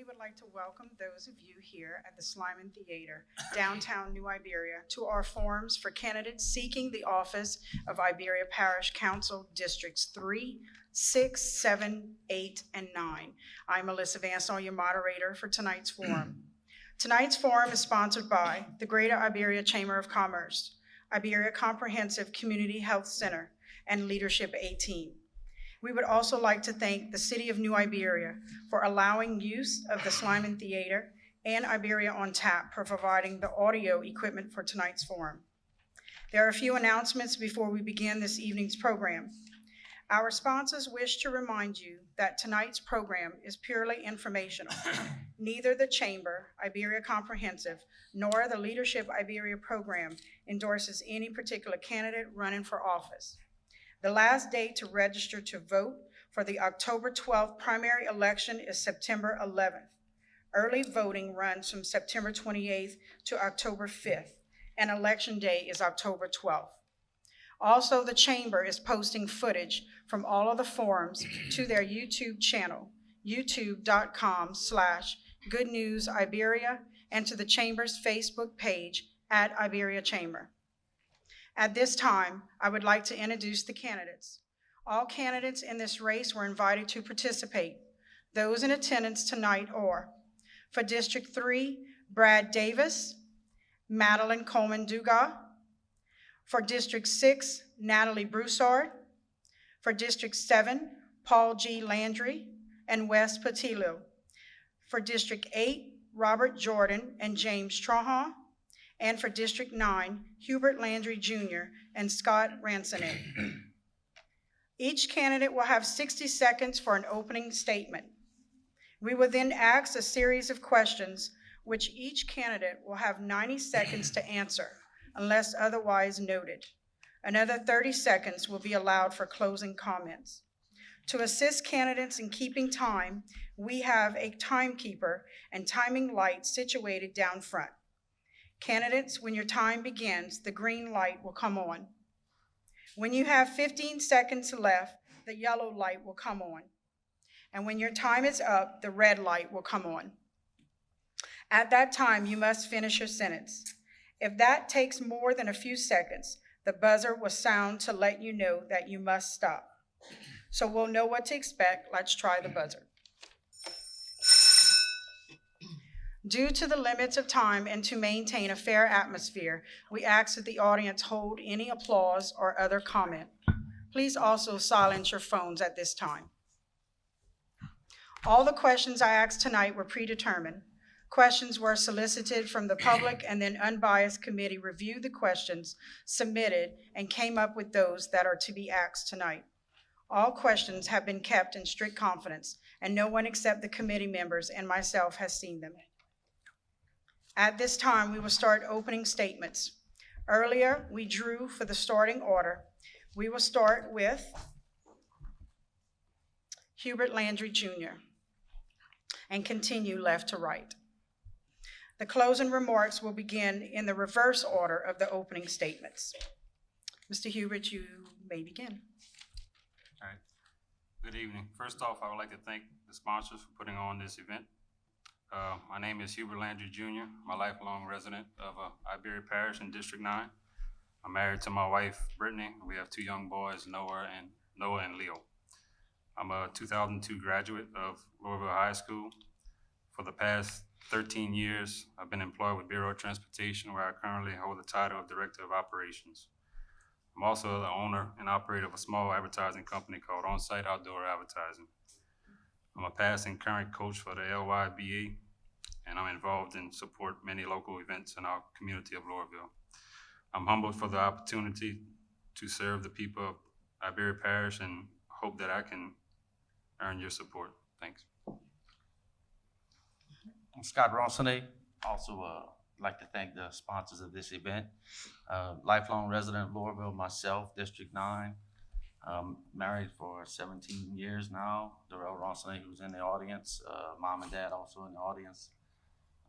would like to welcome those of you here at the Slyman Theater, downtown New Iberia, to our forums for candidates seeking the office of Iberia Parish Council Districts 3, 6, 7, 8, and 9. I'm Melissa Vansall, your moderator for tonight's forum. Tonight's forum is sponsored by the Greater Iberia Chamber of Commerce, Iberia Comprehensive Community Health Center, and Leadership 18. We would also like to thank the City of New Iberia for allowing use of the Slyman Theater and Iberia on Tap for providing the audio equipment for tonight's forum. There are a few announcements before we begin this evening's program. Our sponsors wish to remind you that tonight's program is purely informational. Neither the Chamber, Iberia Comprehensive, nor the Leadership Iberia program endorses any particular candidate running for office. The last date to register to vote for the October 12th primary election is September 11th. Early voting runs from September 28th to October 5th, and election day is October 12th. Also, the Chamber is posting footage from all of the forums to their YouTube channel, youtube.com/goodnewsiberia, and to the Chamber's Facebook page at Iberia Chamber. At this time, I would like to introduce the candidates. All candidates in this race were invited to participate. Those in attendance tonight are, for District 3, Brad Davis, Madeline Coleman-Dugas. For District 6, Natalie Broussard. For District 7, Paul G. Landry and Wes Patillo. For District 8, Robert Jordan and James Trahan. And for District 9, Hubert Landry Jr. and Scott Ransonet. Each candidate will have 60 seconds for an opening statement. We will then ask a series of questions, which each candidate will have 90 seconds to answer, unless otherwise noted. Another 30 seconds will be allowed for closing comments. To assist candidates in keeping time, we have a timekeeper and timing light situated down front. Candidates, when your time begins, the green light will come on. When you have 15 seconds left, the yellow light will come on. And when your time is up, the red light will come on. At that time, you must finish your sentence. If that takes more than a few seconds, the buzzer will sound to let you know that you must stop. So we'll know what to expect. Let's try the buzzer. Due to the limits of time and to maintain a fair atmosphere, we ask that the audience hold any applause or other comment. Please also silence your phones at this time. All the questions I asked tonight were predetermined. Questions were solicited from the public, and then unbiased committee reviewed the questions submitted and came up with those that are to be asked tonight. All questions have been kept in strict confidence, and no one except the committee members and myself has seen them. At this time, we will start opening statements. Earlier, we drew for the starting order. We will start with Hubert Landry Jr. and continue left to right. The closing remarks will begin in the reverse order of the opening statements. Mr. Hubert, you may begin. All right. Good evening. First off, I would like to thank the sponsors for putting on this event. My name is Hubert Landry Jr. I'm a lifelong resident of Iberia Parish in District 9. I'm married to my wife, Brittany. We have two young boys, Noah and Leo. I'm a 2002 graduate of Louisville High School. For the past 13 years, I've been employed with Bureau of Transportation, where I currently hold the title of Director of Operations. I'm also the owner and operator of a small advertising company called On-Site Outdoor Advertising. I'm a past and current coach for the LYBA, and I'm involved in support many local events in our community of Louisville. I'm humbled for the opportunity to serve the people of Iberia Parish and hope that I can earn your support. Thanks. I'm Scott Ransonet. Also like to thank the sponsors of this event. Lifelong resident of Louisville myself, District 9. Married for 17 years now. Darrell Ransonet, who's in the audience. Mom and dad also in the audience.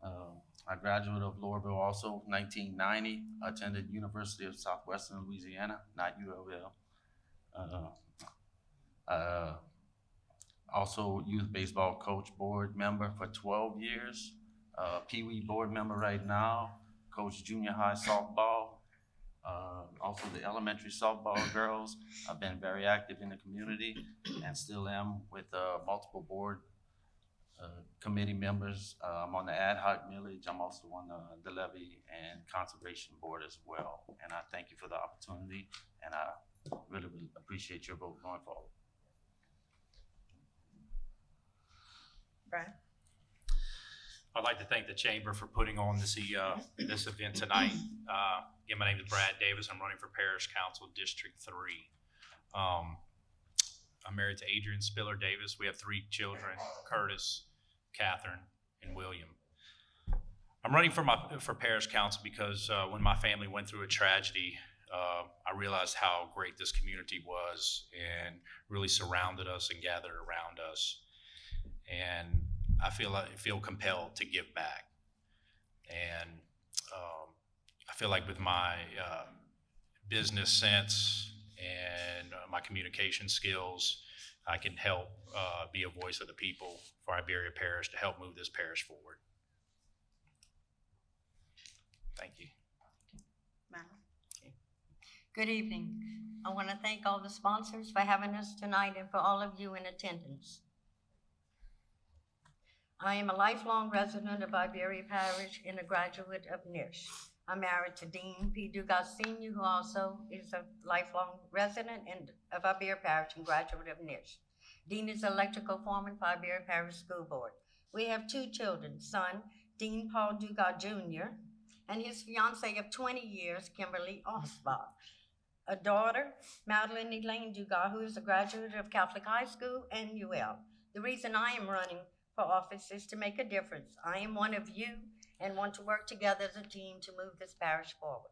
I graduated of Louisville also 1990. Attended University of Southwestern Louisiana, not ULL. Also youth baseball coach board member for 12 years. Pee Wee board member right now, coach junior high softball. Also the elementary softball girls. I've been very active in the community and still am with multiple board committee members. I'm on the ad hoc millage. I'm also on the levy and conservation board as well. And I thank you for the opportunity, and I really appreciate your vote going forward. Brad? I'd like to thank the chamber for putting on this event tonight. Again, my name is Brad Davis. I'm running for Parish Council District 3. I'm married to Adrian Spiller Davis. We have 3 children, Curtis, Catherine, and William. I'm running for Parish Council because when my family went through a tragedy, I realized how great this community was and really surrounded us and gathered around us. And I feel compelled to give back. And I feel like with my business sense and my communication skills, I can help be a voice of the people for Iberia Parish to help move this parish forward. Thank you. Good evening. I want to thank all the sponsors for having us tonight and for all of you in attendance. I am a lifelong resident of Iberia Parish and a graduate of NISH. I'm married to Dean P. Dugas Sr., who also is a lifelong resident of Iberia Parish and graduate of NISH. Dean is electrical foreman for Iberia Parish School Board. We have 2 children, son Dean Paul Dugas Jr. and his fiancee of 20 years, Kimberly Osbach. A daughter, Madeline Elaine Dugas, who is a graduate of Catholic High School and UL. The reason I am running for office is to make a difference. I am one of you and want to work together as a team to move this parish forward.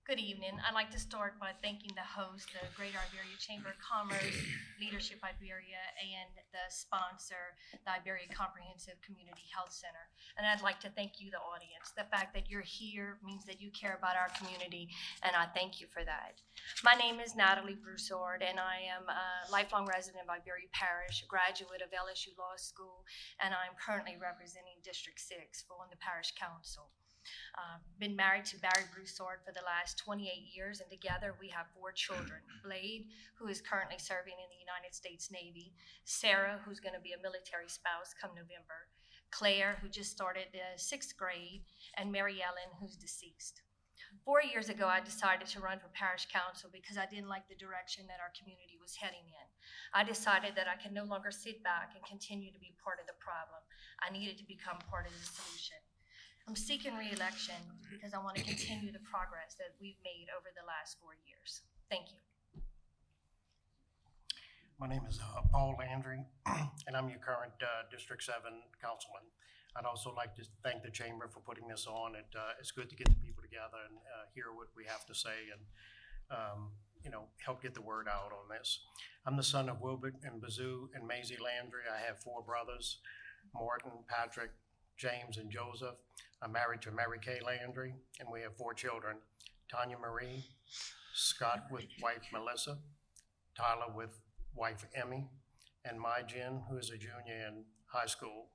Good evening. I'd like to start by thanking the host, the Greater Iberia Chamber of Commerce, Leadership Iberia, and the sponsor, the Iberia Comprehensive Community Health Center. And I'd like to thank you, the audience. The fact that you're here means that you care about our community, and I thank you for that. My name is Natalie Broussard, and I am a lifelong resident of Iberia Parish, a graduate of LSU Law School, and I'm currently representing District 6 on the Parish Council. Been married to Barry Broussard for the last 28 years, and together we have 4 children. Blade, who is currently serving in the United States Navy. Sarah, who's going to be a military spouse come November. Claire, who just started the 6th grade, and Mary Ellen, who's deceased. 4 years ago, I decided to run for Parish Council because I didn't like the direction that our community was heading in. I decided that I could no longer sit back and continue to be part of the problem. I needed to become part of the solution. I'm seeking re-election because I want to continue the progress that we've made over the last 4 years. Thank you. My name is Paul Landry, and I'm your current District 7 councilman. I'd also like to thank the Chamber for putting this on. It's good to get the people together and hear what we have to say and help get the word out on this. I'm the son of Wilbert and Bazoo and Maisie Landry. I have 4 brothers, Morton, Patrick, James, and Joseph. I'm married to Mary Kay Landry, and we have 4 children, Tanya Marie, Scott with wife Melissa, Tyler with wife Emmy, and my Jen, who is a junior in high school.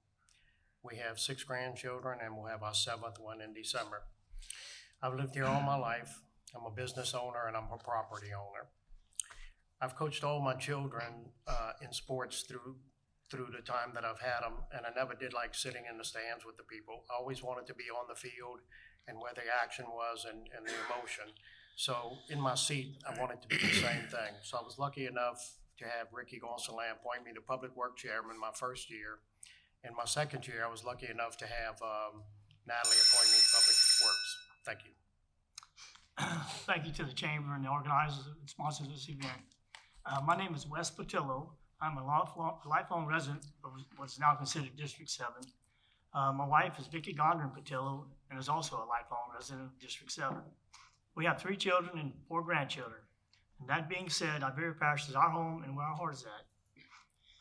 We have 6 grandchildren, and we'll have our 7th one in December. I've lived here all my life. I'm a business owner, and I'm a property owner. I've coached all my children in sports through the time that I've had them, and I never did like sitting in the stands with the people. I always wanted to be on the field and where the action was and the emotion. So in my seat, I wanted to be the same thing. So I was lucky enough to have Ricky Gonsalan appoint me to Public Work Chairman my first year. In my second year, I was lucky enough to have Natalie appoint me to Public Works. Thank you. Thank you to the Chamber and the organizers and sponsors of this event. My name is Wes Patillo. I'm a lifelong resident of what's now considered District 7. My wife is Vicki Gondren Patillo and is also a lifelong resident of District 7. We have 3 children and 4 grandchildren. And that being said, Iberia Parish is our home and where our heart is at.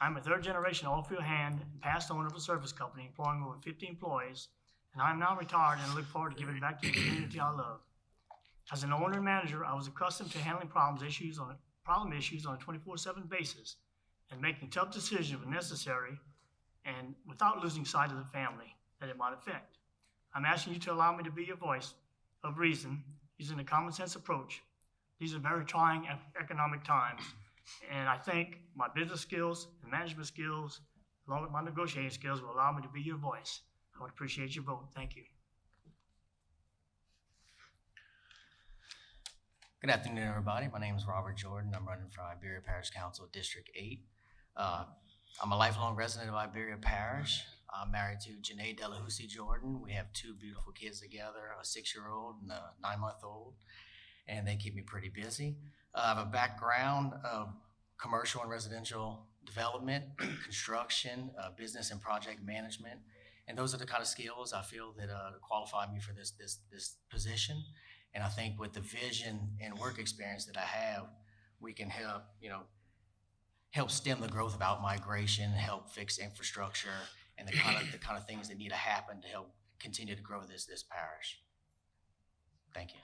I'm a 3rd generation oilfield hand and past owner of a service company employing over 50 employees, and I'm now retired and I look forward to giving back to the community I love. As an owner and manager, I was accustomed to handling problems, issues on problem issues on a 24/7 basis and making tough decisions when necessary and without losing sight of the family that it might affect. I'm asking you to allow me to be your voice of reason using a common sense approach. These are very trying economic times, and I think my business skills and management skills, along with my negotiating skills, will allow me to be your voice. I would appreciate your vote. Thank you. Good afternoon, everybody. My name is Robert Jordan. I'm running for Iberia Parish Council, District 8. I'm a lifelong resident of Iberia Parish. I'm married to Janae Delahousie Jordan. We have 2 beautiful kids together, a 6-year-old and a 9-month-old, and they keep me pretty busy. I have a background of commercial and residential development, construction, business and project management, and those are the kind of skills I feel that qualify me for this position. And I think with the vision and work experience that I have, we can help stem the growth of out-migration, help fix infrastructure, and the kind of things that need to happen to help continue to grow this parish. Thank you.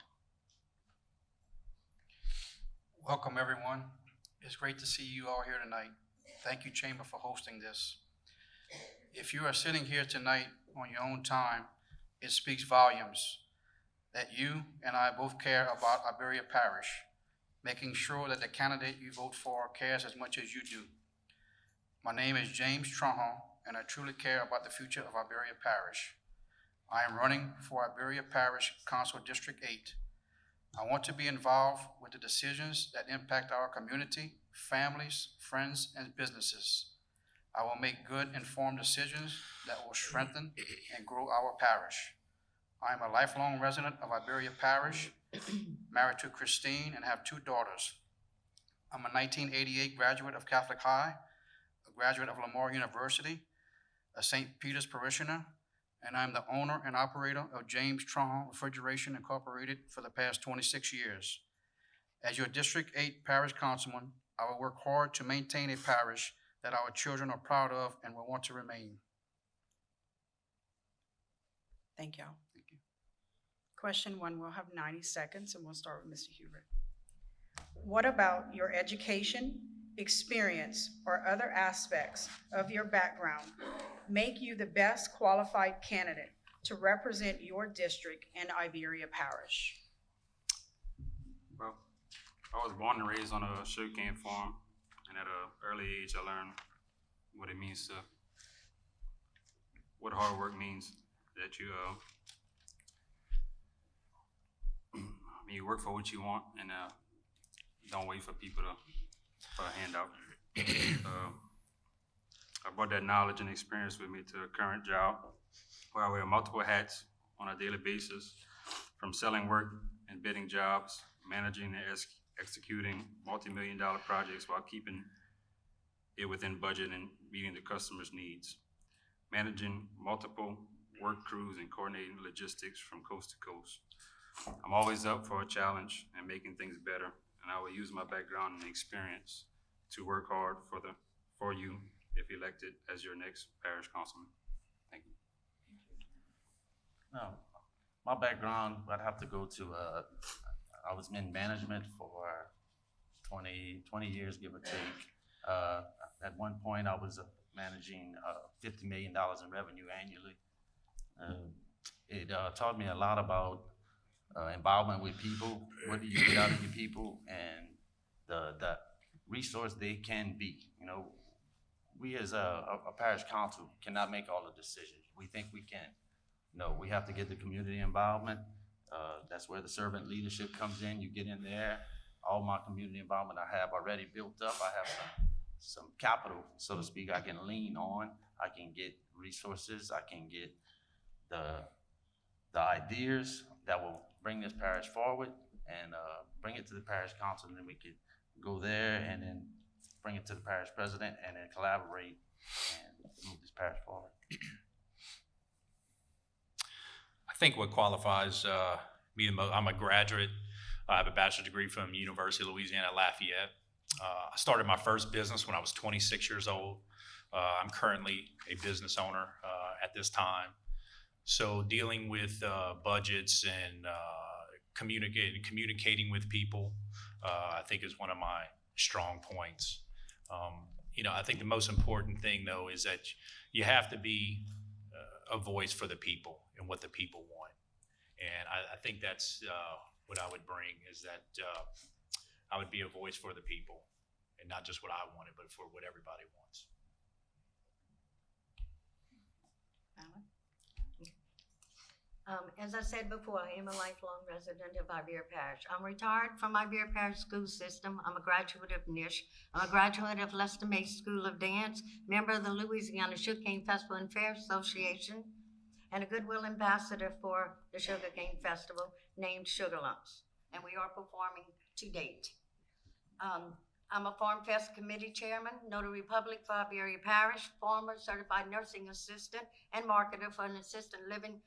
Welcome, everyone. It's great to see you all here tonight. Thank you, Chamber, for hosting this. If you are sitting here tonight on your own time, it speaks volumes that you and I both care about Iberia Parish, making sure that the candidate you vote for cares as much as you do. My name is James Trunhall, and I truly care about the future of Iberia Parish. I am running for Iberia Parish Council District 8. I want to be involved with the decisions that impact our community, families, friends, and businesses. I will make good, informed decisions that will strengthen and grow our parish. I am a lifelong resident of Iberia Parish, married to Christine, and have 2 daughters. I'm a 1988 graduate of Catholic High, a graduate of Lamar University, a St. Peter's parishioner, and I'm the owner and operator of James Trunhall Refrigeration Incorporated for the past 26 years. As your District 8 Parish Councilman, I will work hard to maintain a parish that our children are proud of and will want to remain. Thank y'all. Question 1, we'll have 90 seconds, and we'll start with Mr. Hubert. What about your education, experience, or other aspects of your background make you the best qualified candidate to represent your district in Iberia Parish? Well, I was born and raised on a sugarcane farm, and at an early age, I learned what it means to, what hard work means, that you work for what you want, and don't wait for people for a handout. I brought that knowledge and experience with me to a current job where I wear multiple hats on a daily basis, from selling work and bidding jobs, managing and executing multi-million-dollar projects while keeping it within budget and meeting the customer's needs, managing multiple work crews and coordinating logistics from coast to coast. I'm always up for a challenge and making things better, and I will use my background and experience to work hard for you if elected as your next parish councilman. Thank you. No, my background, I'd have to go to, I was in management for 20 years, give or take. At one point, I was managing $50 million in revenue annually. It taught me a lot about involvement with people. What do you get out of your people, and the resource they can be. You know, we as a parish council cannot make all the decisions. We think we can. No, we have to get the community involvement. That's where the servant leadership comes in. You get in there. All my community involvement I have already built up. I have some capital, so to speak, I can lean on. I can get resources. I can get the ideas that will bring this parish forward and bring it to the parish council, and then we could go there and then bring it to the parish president and then collaborate and move this parish forward. I think what qualifies me the most, I'm a graduate. I have a bachelor's degree from University of Louisiana at Lafayette. I started my first business when I was 26 years old. I'm currently a business owner at this time. So dealing with budgets and communicating with people, I think is one of my strong points. I think the most important thing though is that you have to be a voice for the people and what the people want. And I think that's what I would bring, is that I would be a voice for the people, and not just what I wanted, but for what everybody wants. As I said before, I am a lifelong resident of Iberia Parish. I'm retired from Iberia Parish school system. I'm a graduate of NISH. I'm a graduate of Lester Mace School of Dance, member of the Louisiana Sugarcane Festival and Fair Association, and a Goodwill ambassador for the Sugarcane Festival named Sugar Lumps. And we are performing to date. I'm a Farm Fest Committee Chairman, Notary Public for Iberia Parish, former certified nursing assistant, and marketer for an assisted living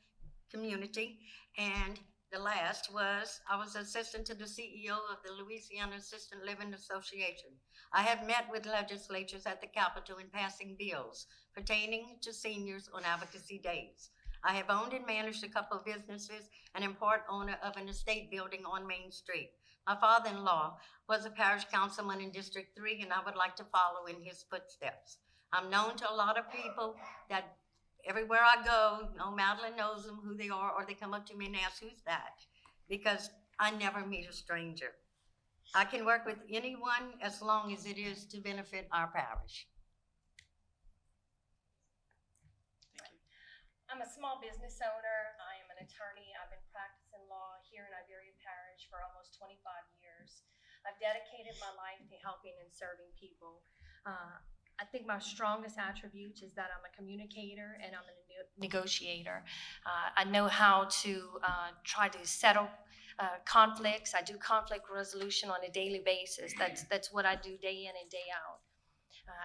community. And the last was, I was assistant to the CEO of the Louisiana Assisted Living Association. I have met with legislatures at the Capitol in passing bills pertaining to seniors on advocacy days. I have owned and managed a couple of businesses and am part owner of an estate building on Main Street. My father-in-law was a parish councilman in District 3, and I would like to follow in his footsteps. I'm known to a lot of people that everywhere I go, Madeline knows them, who they are, or they come up to me and ask, who's that? Because I never meet a stranger. I can work with anyone as long as it is to benefit our parish. I'm a small business owner. I am an attorney. I've been practicing law here in Iberia Parish for almost 25 years. I've dedicated my life to helping and serving people. I think my strongest attribute is that I'm a communicator and I'm a negotiator. I know how to try to settle conflicts. I do conflict resolution on a daily basis. That's what I do day in and day out.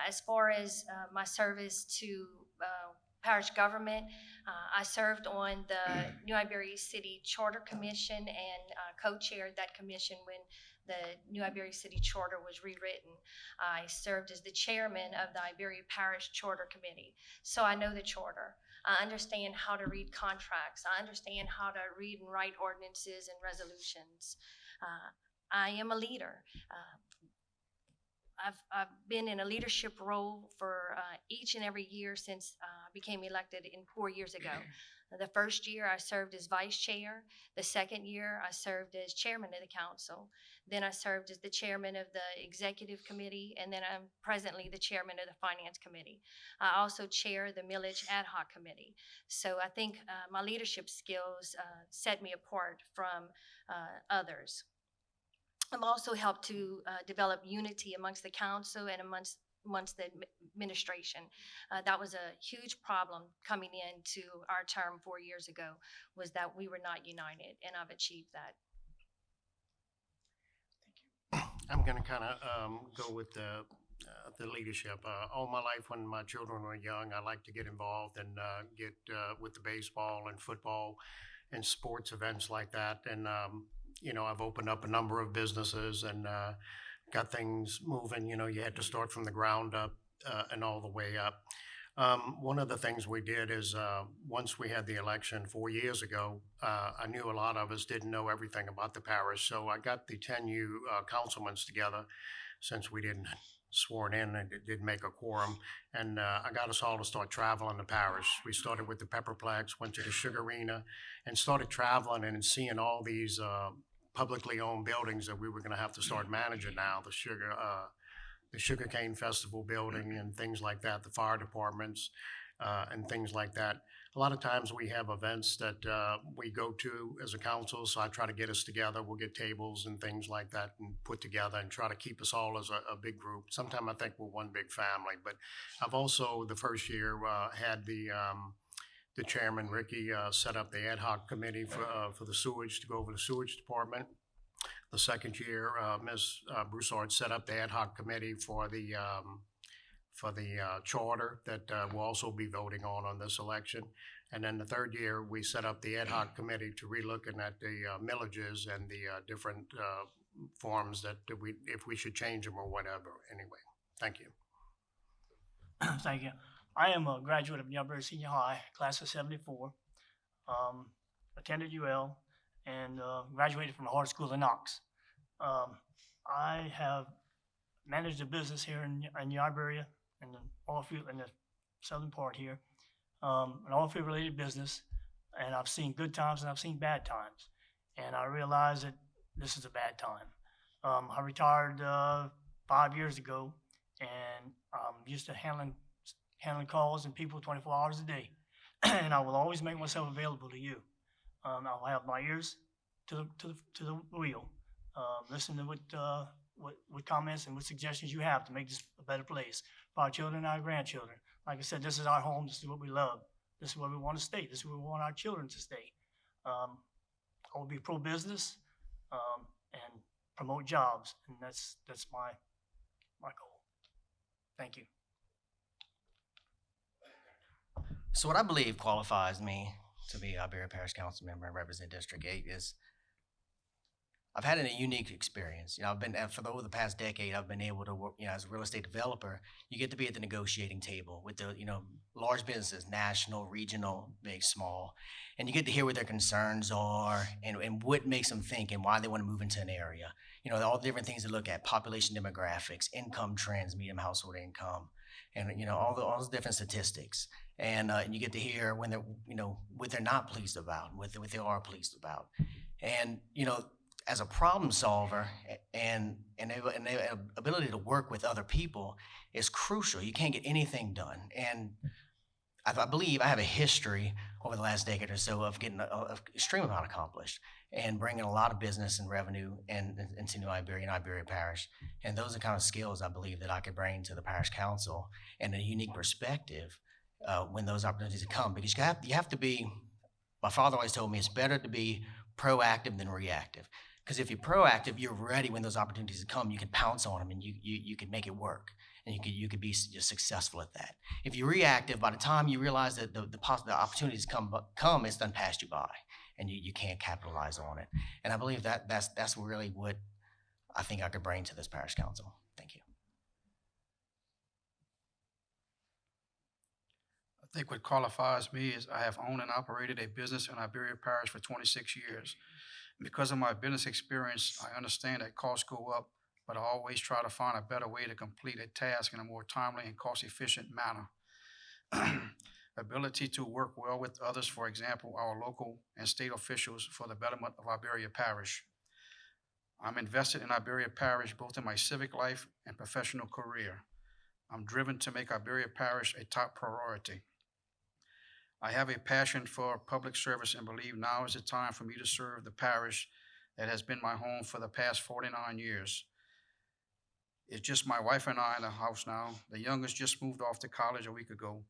As far as my service to parish government, I served on the New Iberia City Charter Commission and co-chaired that commission when the New Iberia City Charter was rewritten. I served as the chairman of the Iberia Parish Charter Committee. So I know the charter. I understand how to read contracts. I understand how to read and write ordinances and resolutions. I am a leader. I've been in a leadership role for each and every year since I became elected 4 years ago. The first year I served as vice chair. The second year I served as chairman of the council. Then I served as the chairman of the executive committee, and then I'm presently the chairman of the finance committee. I also chair the millage ad hoc committee. So I think my leadership skills set me apart from others. I've also helped to develop unity amongst the council and amongst the administration. That was a huge problem coming into our term 4 years ago, was that we were not united, and I've achieved that. I'm going to kind of go with the leadership. All my life when my children were young, I liked to get involved and get with the baseball and football and sports events like that. And, I've opened up a number of businesses and got things moving. You had to start from the ground up and all the way up. One of the things we did is once we had the election 4 years ago, I knew a lot of us didn't know everything about the parish. So I got the 10 new councilmen together, since we didn't sworn in and it did make a quorum. And I got us all to start traveling the parish. We started with the Pepperplex, went to the Sugar Arena, and started traveling and seeing all these publicly owned buildings that we were going to have to start managing now, the Sugarcane Festival building and things like that, the fire departments and things like that. A lot of times we have events that we go to as a council, so I try to get us together. We'll get tables and things like that and put together and try to keep us all as a big group. Sometimes I think we're one big family, but I've also, the first year, had the chairman, Ricky, set up the ad hoc committee for the sewage, to go over the sewage department. The second year, Ms. Broussard set up the ad hoc committee for the charter that we'll also be voting on this election. And then the third year, we set up the ad hoc committee to relooking at the millages and the different forms that if we should change them or whatever. Anyway, thank you. Thank you. I am a graduate of New Iberia Senior High, class of '74. Attended UL and graduated from the Hard School in Knox. I have managed a business here in the Iberia, in the oil field, in the southern part here, an oil field related business, and I've seen good times and I've seen bad times, and I realized that this is a bad time. I retired 5 years ago, and I'm used to handling calls and people 24 hours a day, and I will always make myself available to you. I'll have my ears to the wheel, listen to what comments and what suggestions you have to make this a better place for our children and our grandchildren. Like I said, this is our home. This is what we love. This is where we want to stay. This is where we want our children to stay. I will be pro-business and promote jobs, and that's my goal. Thank you. So what I believe qualifies me to be Iberia Parish Council member and represent District 8 is I've had a unique experience. I've been, over the past decade, I've been able to work, as a real estate developer, you get to be at the negotiating table with the, large businesses, national, regional, big, small, and you get to hear what their concerns are and what makes them think and why they want to move into an area. All the different things to look at, population demographics, income trends, median household income, and, all those different statistics. And you get to hear when they're, what they're not pleased about, what they are pleased about. And, as a problem solver and the ability to work with other people is crucial. You can't get anything done. And I believe I have a history over the last decade or so of getting an extreme amount accomplished and bringing a lot of business and revenue into New Iberia and Iberia Parish. And those are the kind of skills I believe that I could bring to the parish council and a unique perspective when those opportunities come. Because you have to be, my father always told me, it's better to be proactive than reactive. Because if you're proactive, you're ready when those opportunities come. You can pounce on them and you can make it work, and you could be just successful at that. If you're reactive, by the time you realize that the opportunities come, it's done passed you by, and you can't capitalize on it. And I believe that's really what I think I could bring to this parish council. Thank you. I think what qualifies me is I have owned and operated a business in Iberia Parish for 26 years. Because of my business experience, I understand that costs go up, but I always try to find a better way to complete a task in a more timely and cost-efficient manner. Ability to work well with others, for example, our local and state officials for the betterment of Iberia Parish. I'm invested in Iberia Parish both in my civic life and professional career. I'm driven to make Iberia Parish a top priority. I have a passion for public service and believe now is the time for me to serve the parish that has been my home for the past 49 years. It's just my wife and I in the house now. The youngest just moved off to college a week ago.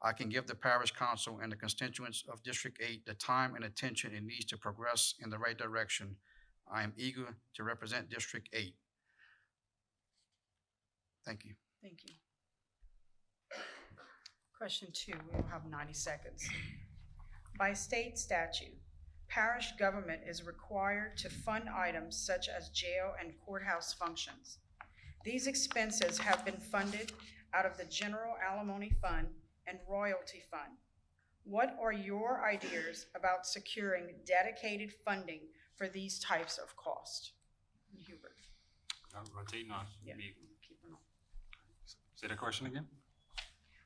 I can give the parish council and the constituents of District 8 the time and attention it needs to progress in the right direction. I am eager to represent District 8. Thank you. Thank you. Question 2, we will have 90 seconds. By state statute, parish government is required to fund items such as jail and courthouse functions. These expenses have been funded out of the General Alimony Fund and Royalty Fund. What are your ideas about securing dedicated funding for these types of costs? Hubert. Rotating on. Yeah. Me. Keep them on. Say the question again?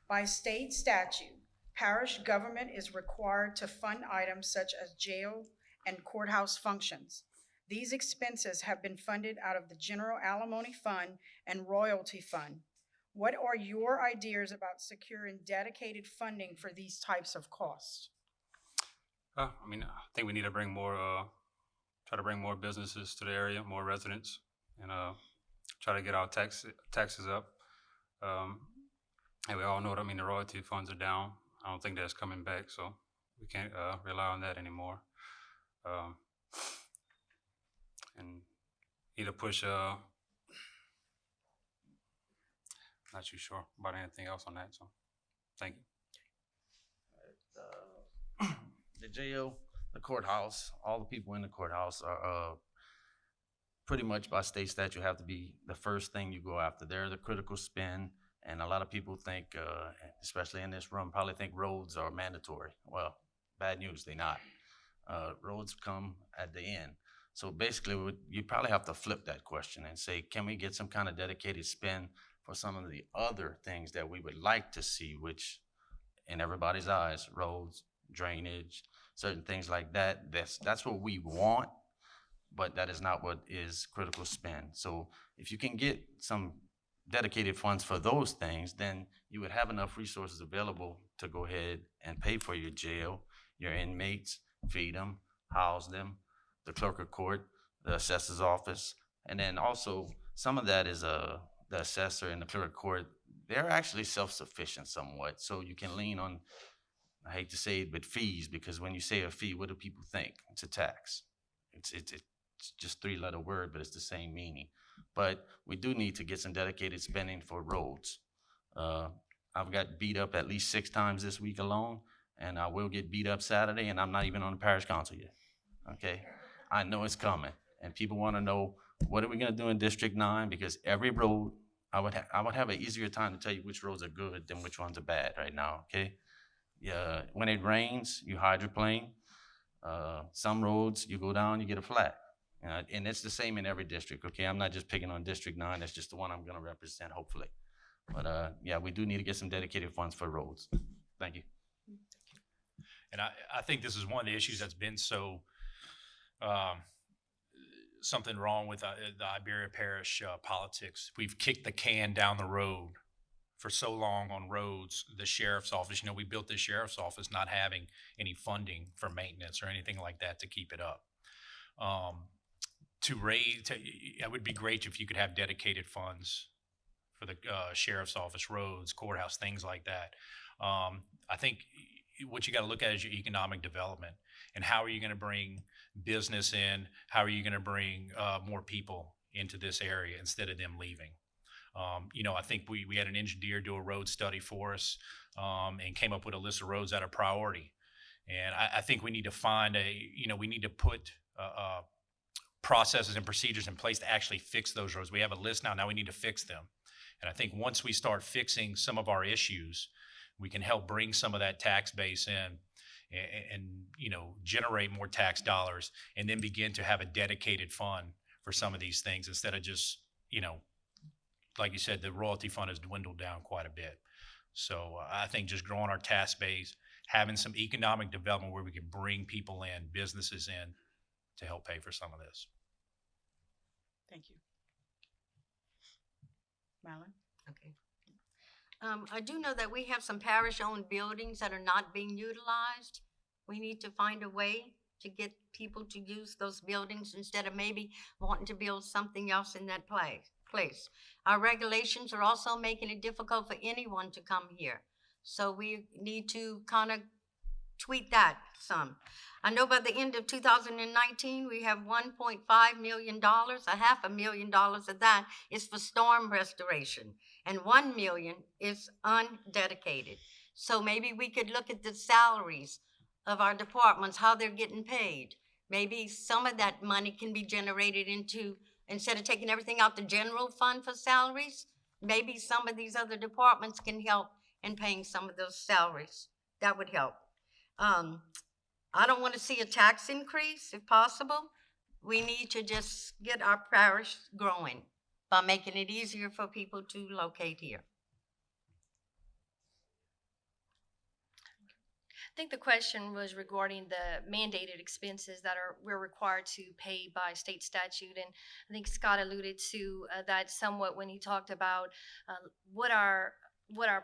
By state statute, parish government is required to fund items such as jail and courthouse functions. These expenses have been funded out of the General Alimony Fund and Royalty Fund. What are your ideas about securing dedicated funding for these types of costs? I think we need to bring more, try to bring more businesses to the area, more residents, and try to get our taxes up. And we all know that, the royalty funds are down. I don't think that's coming back, so we can't rely on that anymore. And need to push, not too sure about anything else on that, so thank you. The jail, the courthouse, all the people in the courthouse are pretty much by state statute have to be the first thing you go after. They're the critical spend. And a lot of people think, especially in this room, probably think roads are mandatory. Well, bad news, they're not. Roads come at the end. So basically, you probably have to flip that question and say, can we get some kind of dedicated spend for some of the other things that we would like to see, which in everybody's eyes, roads, drainage, certain things like that. That's what we want, but that is not what is critical spend. So if you can get some dedicated funds for those things, then you would have enough resources available to go ahead and pay for your jail, your inmates, feed them, house them, the clerk of court, the assessor's office, and then also some of that is the assessor and the clerk of court. They're actually self-sufficient somewhat, so you can lean on, I hate to say it, but fees, because when you say a fee, what do people think? It's a tax. It's just three-letter word, but it's the same meaning. But we do need to get some dedicated spending for roads. I've got beat up at least 6 times this week alone, and I will get beat up Saturday, and I'm not even on the parish council yet, okay? I know it's coming, and people want to know, what are we gonna do in District 9? Because every road, I would have an easier time to tell you which roads are good than which ones are bad right now, okay? Yeah, when it rains, you hydroplane. Some roads, you go down, you get a flat. And it's the same in every district, okay? I'm not just picking on District 9, that's just the one I'm gonna represent, hopefully. But yeah, we do need to get some dedicated funds for roads. Thank you. And I think this is one of the issues that's been so, something wrong with the Iberia Parish politics. We've kicked the can down the road for so long on roads. The sheriff's office, we built the sheriff's office not having any funding for maintenance or anything like that to keep it up. It would be great if you could have dedicated funds for the sheriff's office, roads, courthouse, things like that. I think what you got to look at is your economic development and how are you going to bring business in? How are you going to bring more people into this area instead of them leaving? I think we had an engineer do a road study for us and came up with a list of roads that are priority. And I think we need to find we need to put processes and procedures in place to actually fix those roads. We have a list now we need to fix them. And I think once we start fixing some of our issues, we can help bring some of that tax base in and generate more tax dollars and then begin to have a dedicated fund for some of these things instead of just, like you said, the royalty fund has dwindled down quite a bit. So I think just growing our tax base, having some economic development where we can bring people in, businesses in to help pay for some of this. Thank you. Malin? Okay. I do know that we have some parish-owned buildings that are not being utilized. We need to find a way to get people to use those buildings instead of maybe wanting to build something else in that place. Our regulations are also making it difficult for anyone to come here. So we need to kind of tweak that some. I know by the end of 2019, we have $1.5 million. $500,000 of that is for storm restoration, and $1 million is undedicated. So maybe we could look at the salaries of our departments, how they're getting paid. Maybe some of that money can be generated into, instead of taking everything out the general fund for salaries, maybe some of these other departments can help in paying some of those salaries. That would help. I don't want to see a tax increase if possible. We need to just get our parish growing by making it easier for people to locate here. I think the question was regarding the mandated expenses that we're required to pay by state statute, and I think Scott alluded to that somewhat when he talked about what our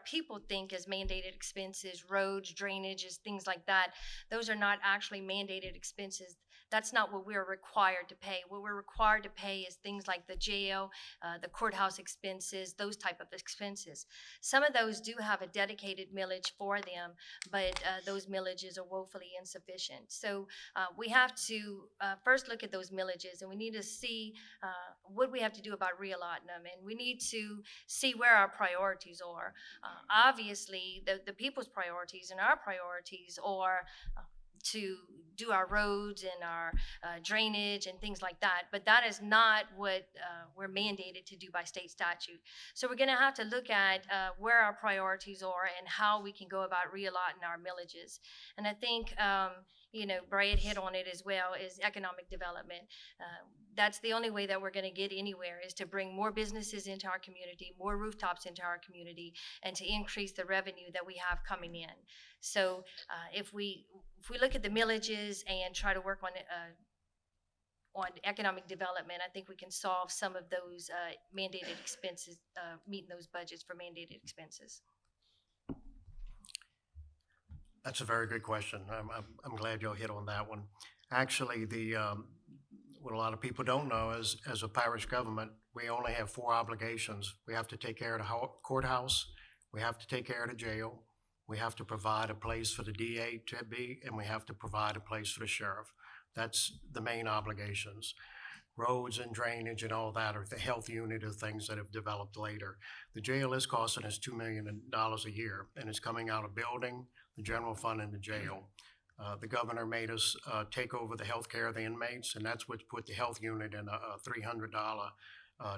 people think is mandated expenses, roads, drainages, things like that. Those are not actually mandated expenses. That's not what we're required to pay. What we're required to pay is things like the jail, the courthouse expenses, those type of expenses. Some of those do have a dedicated millage for them, but those millages are woefully insufficient. So we have to first look at those millages, and we need to see what we have to do about reallocating them, and we need to see where our priorities are. Obviously, the people's priorities and our priorities are to do our roads and our drainage and things like that. But that is not what we're mandated to do by state statute. So we're going to have to look at where our priorities are and how we can go about realigning our millages. And I think, Brad hit on it as well, is economic development. That's the only way that we're going to get anywhere, is to bring more businesses into our community, more rooftops into our community, and to increase the revenue that we have coming in. So if we look at the millages and try to work on economic development, I think we can solve some of those mandated expenses, meeting those budgets for mandated expenses. That's a very good question. I'm glad y'all hit on that one. Actually, what a lot of people don't know is, as a parish government, we only have 4 obligations. We have to take care of the courthouse, we have to take care of the jail, we have to provide a place for the DA to be, and we have to provide a place for the sheriff. That's the main obligations. Roads and drainage and all that, or the health unit, are things that have developed later. The jail is costing us $2 million a year, and it's coming out of building, the general fund, and the jail. The governor made us take over the health care of the inmates, and that's what put the health unit in a $300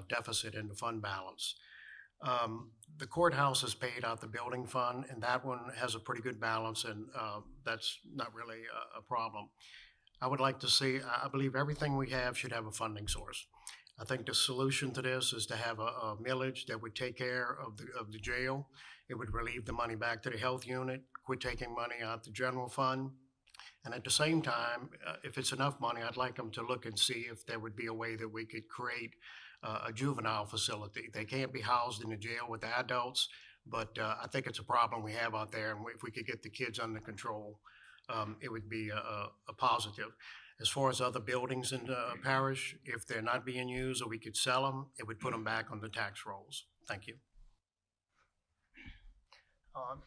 deficit in the fund balance. The courthouse has paid out the building fund, and that one has a pretty good balance, and that's not really a problem. I would like to see, I believe everything we have should have a funding source. I think the solution to this is to have a millage that would take care of the jail. It would relieve the money back to the health unit, quit taking money out the general fund. And at the same time, if it's enough money, I'd like them to look and see if there would be a way that we could create a juvenile facility. They can't be housed in the jail with the adults, but I think it's a problem we have out there, and if we could get the kids under control, it would be a positive. As far as other buildings in the parish, if they're not being used or we could sell them, it would put them back on the tax rolls. Thank you.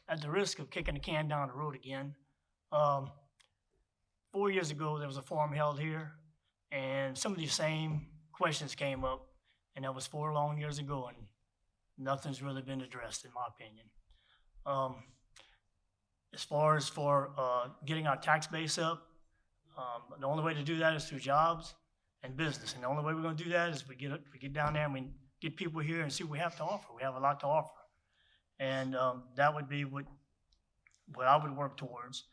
At the risk of kicking the can down the road again, 4 years ago, there was a forum held here, and some of these same questions came up, and that was 4 long years ago, and nothing's really been addressed, in my opinion. As far as for getting our tax base up, the only way to do that is through jobs and business, and the only way we're going to do that is we get down there and we get people here and see what we have to offer. We have a lot to offer, and that would be what I would work towards,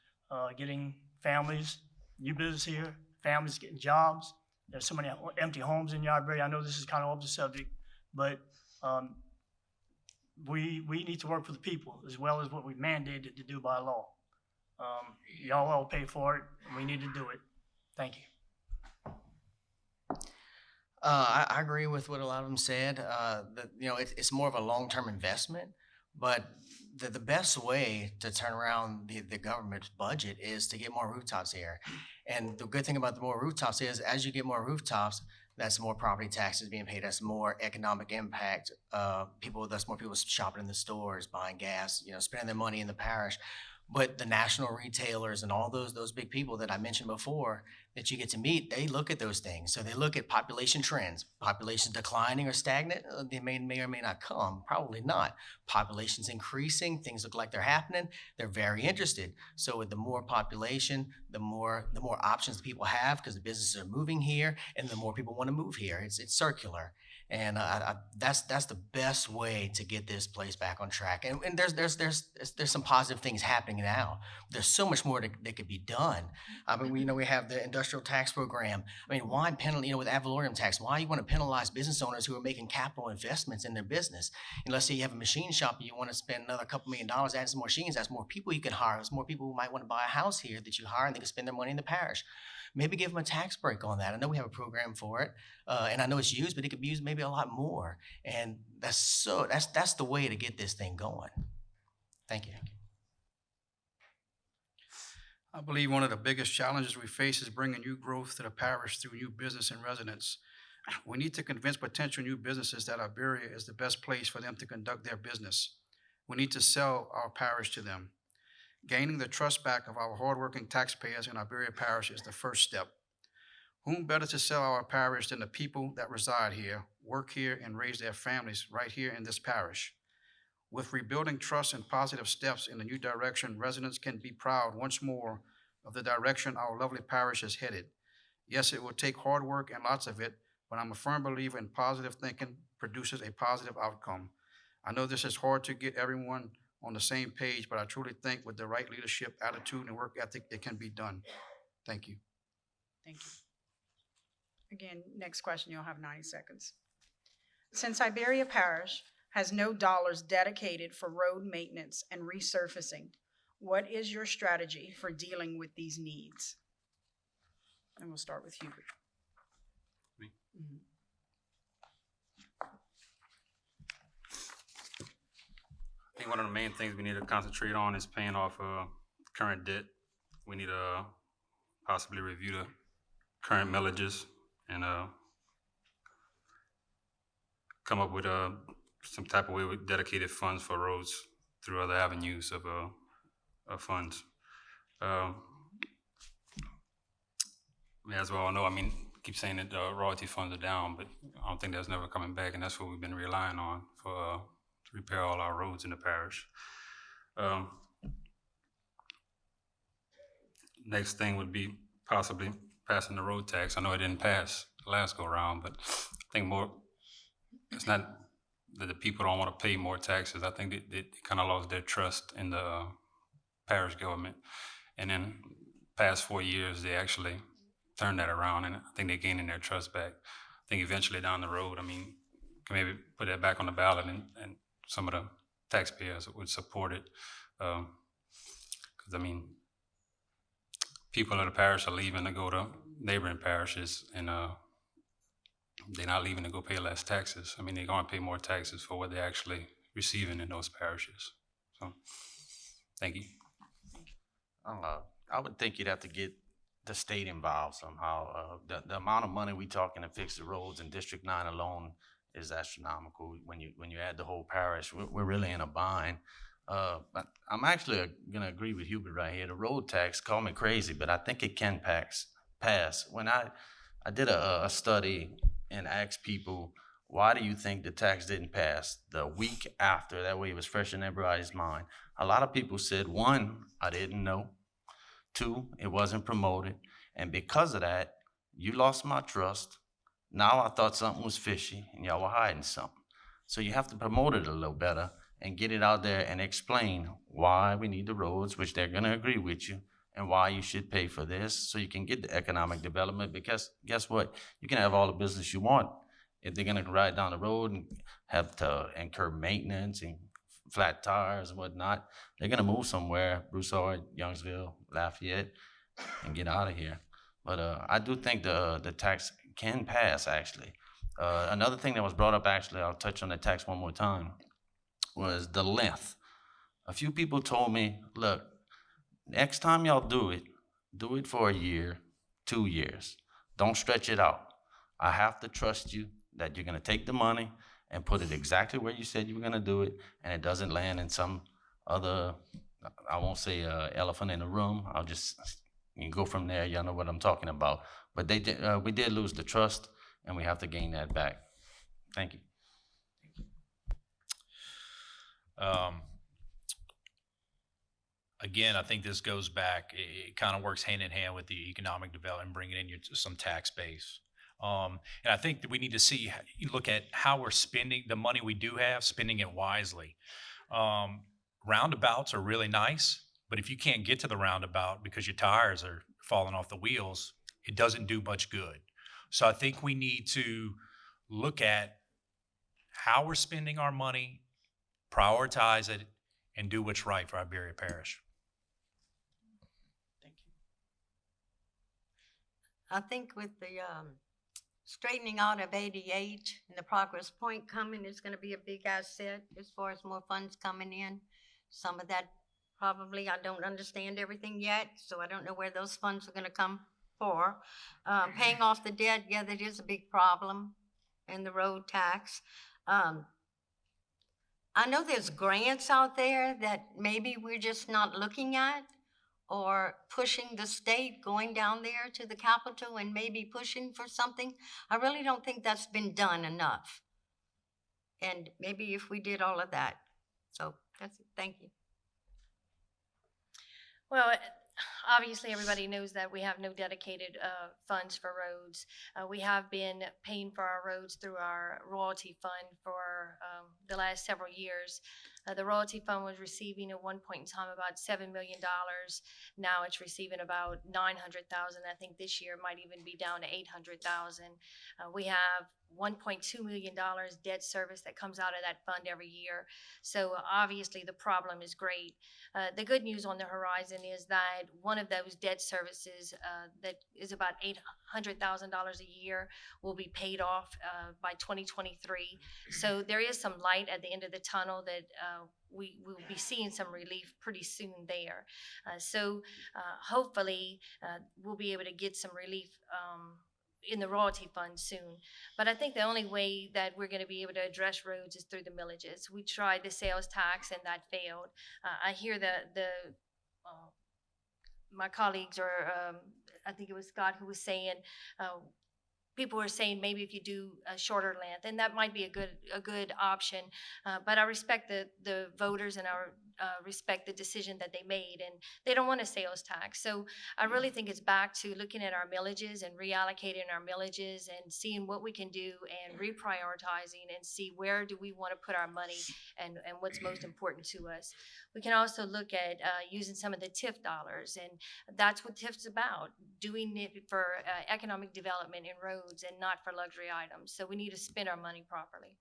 getting families, new business here, families getting jobs. There's so many empty homes in Iberia. I know this is kind of off the subject, but we need to work for the people as well as what we mandated to do by law. Y'all all pay for it, and we need to do it. Thank you. I agree with what a lot of them said. That it's more of a long-term investment, but the best way to turn around the government's budget is to get more rooftops here. And the good thing about the more rooftops is, as you get more rooftops, that's more property taxes being paid. That's more economic impact. That's more people shopping in the stores, buying gas, spending their money in the parish. But the national retailers and all those big people that I mentioned before that you get to meet, they look at those things. So they look at population trends, population declining or stagnant. They may or may not come, probably not. Population's increasing, things look like they're happening. They're very interested. So with the more population, the more options people have, because the businesses are moving here, and the more people want to move here. It's circular. And that's the best way to get this place back on track. And there's some positive things happening now. There's so much more that could be done. I mean, we have the industrial tax program. I mean, why penalize, with ad valorem tax, why you want to penalize business owners who are making capital investments in their business? And let's say you have a machine shop and you want to spend another couple $1 million adding some machines. That's more people you can hire. There's more people who might want to buy a house here that you hire, and they can spend their money in the parish. Maybe give them a tax break on that. I know we have a program for it, and I know it's used, but it could be used maybe a lot more. And that's the way to get this thing going. Thank you. I believe one of the biggest challenges we face is bringing new growth to the parish through new business and residents. We need to convince potential new businesses that Iberia is the best place for them to conduct their business. We need to sell our parish to them. Gaining the trust back of our hardworking taxpayers in Iberia Parish is the first step. Whom better to sell our parish than the people that reside here, work here, and raise their families right here in this parish? With rebuilding trust and positive steps in a new direction, residents can be proud once more of the direction our lovely parish is headed. Yes, it will take hard work and lots of it, but I'm a firm believer in positive thinking produces a positive outcome. I know this is hard to get everyone on the same page, but I truly think with the right leadership, attitude, and work ethic, it can be done. Thank you. Thank you. Again, next question, you'll have 90 seconds. Since Iberia Parish has no dollars dedicated for road maintenance and resurfacing, what is your strategy for dealing with these needs? And we'll start with Hubert. Me? Mhm. I think one of the main things we need to concentrate on is paying off current debt. We need to possibly review the current millages and come up with some type of way with dedicated funds for roads through other avenues of funds. I mean, as we all know, I mean, keep saying that royalty funds are down, but I don't think that's never coming back, and that's what we've been relying on for to repair all our roads in the parish. Next thing would be possibly passing the road tax. I know it didn't pass the last go around, but I think it's not that the people don't want to pay more taxes. I think they kind of lost their trust in the parish government. And then past 4 years, they actually turned that around, and I think they're gaining their trust back. I think eventually down the road, I mean, can maybe put that back on the ballot, and some of the taxpayers would support it. Because, I mean, people of the parish are leaving to go to neighboring parishes, and they're not leaving to go pay less taxes. I mean, they're going to pay more taxes for what they're actually receiving in those parishes. So, thank you. I would think you'd have to get the state involved somehow. The amount of money we talking to fix the roads in District 9 alone is astronomical. When you add the whole parish, we're really in a bind. But I'm actually gonna agree with Hubert right here. The road tax, call me crazy, but I think it can pass. When I did a study and asked people, why do you think the tax didn't pass the week after? That way it was fresh in everybody's mind. A lot of people said, 1, I didn't know. 2, it wasn't promoted. And because of that, you lost my trust. Now I thought something was fishy and y'all were hiding something. So you have to promote it a little better and get it out there and explain why we need the roads, which they're gonna agree with you, and why you should pay for this so you can get the economic development. Because guess what? You can have all the business you want. If they're gonna ride down the road and have to incur maintenance and flat tires and whatnot, they're gonna move somewhere, Broussard, Youngsville, Lafayette, and get out of here. But I do think the tax can pass, actually. Another thing that was brought up, actually, I'll touch on the tax one more time, was the length. A few people told me, look, next time y'all do it for a year, 2 years. Don't stretch it out. I have to trust you that you're gonna take the money and put it exactly where you said you were gonna do it, and it doesn't land in some other, I won't say elephant in the room. You can go from there. Y'all know what I'm talking about. But we did lose the trust, and we have to gain that back. Thank you. Again, I think this goes back, it kind of works hand in hand with the economic development, bringing in some tax base. And I think that we need to look at how we're spending the money we do have, spending it wisely. Roundabouts are really nice, but if you can't get to the roundabout because your tires are falling off the wheels, it doesn't do much good. So I think we need to look at how we're spending our money, prioritize it, and do what's right for Iberia Parish. Thank you. I think with the straightening out of 88 and the progress point coming is going to be a big asset as far as more funds coming in. Some of that probably I don't understand everything yet, so I don't know where those funds are going to come for. Paying off the debt, yeah, that is a big problem, and the road tax. I know there's grants out there that maybe we're just not looking at, or pushing the state, going down there to the Capitol and maybe pushing for something. I really don't think that's been done enough. And maybe if we did all of that. So that's it. Thank you. Well, obviously, everybody knows that we have no dedicated funds for roads. We have been paying for our roads through our royalty fund for the last several years. The royalty fund was receiving at one point in time about $7 million. Now it's receiving about $900,000. I think this year might even be down to $800,000. We have $1.2 million debt service that comes out of that fund every year. So obviously the problem is great. The good news on the horizon is that one of those debt services that is about $800,000 a year will be paid off by 2023. So there is some light at the end of the tunnel that we will be seeing some relief pretty soon there. So hopefully we'll be able to get some relief in the royalty fund soon. But I think the only way that we're going to be able to address roads is through the millages. We tried the sales tax and that failed. I hear my colleagues, or I think it was Scott who was saying, people were saying maybe if you do a shorter length, and that might be a good option. But I respect the voters, and I respect the decision that they made, and they don't want a sales tax. So I really think it's back to looking at our millages and reallocating our millages and seeing what we can do and reprioritizing and see where do we want to put our money and what's most important to us. We can also look at using some of the TIF dollars, and that's what TIF's about, doing it for economic development in roads and not for luxury items. So we need to spend our money properly.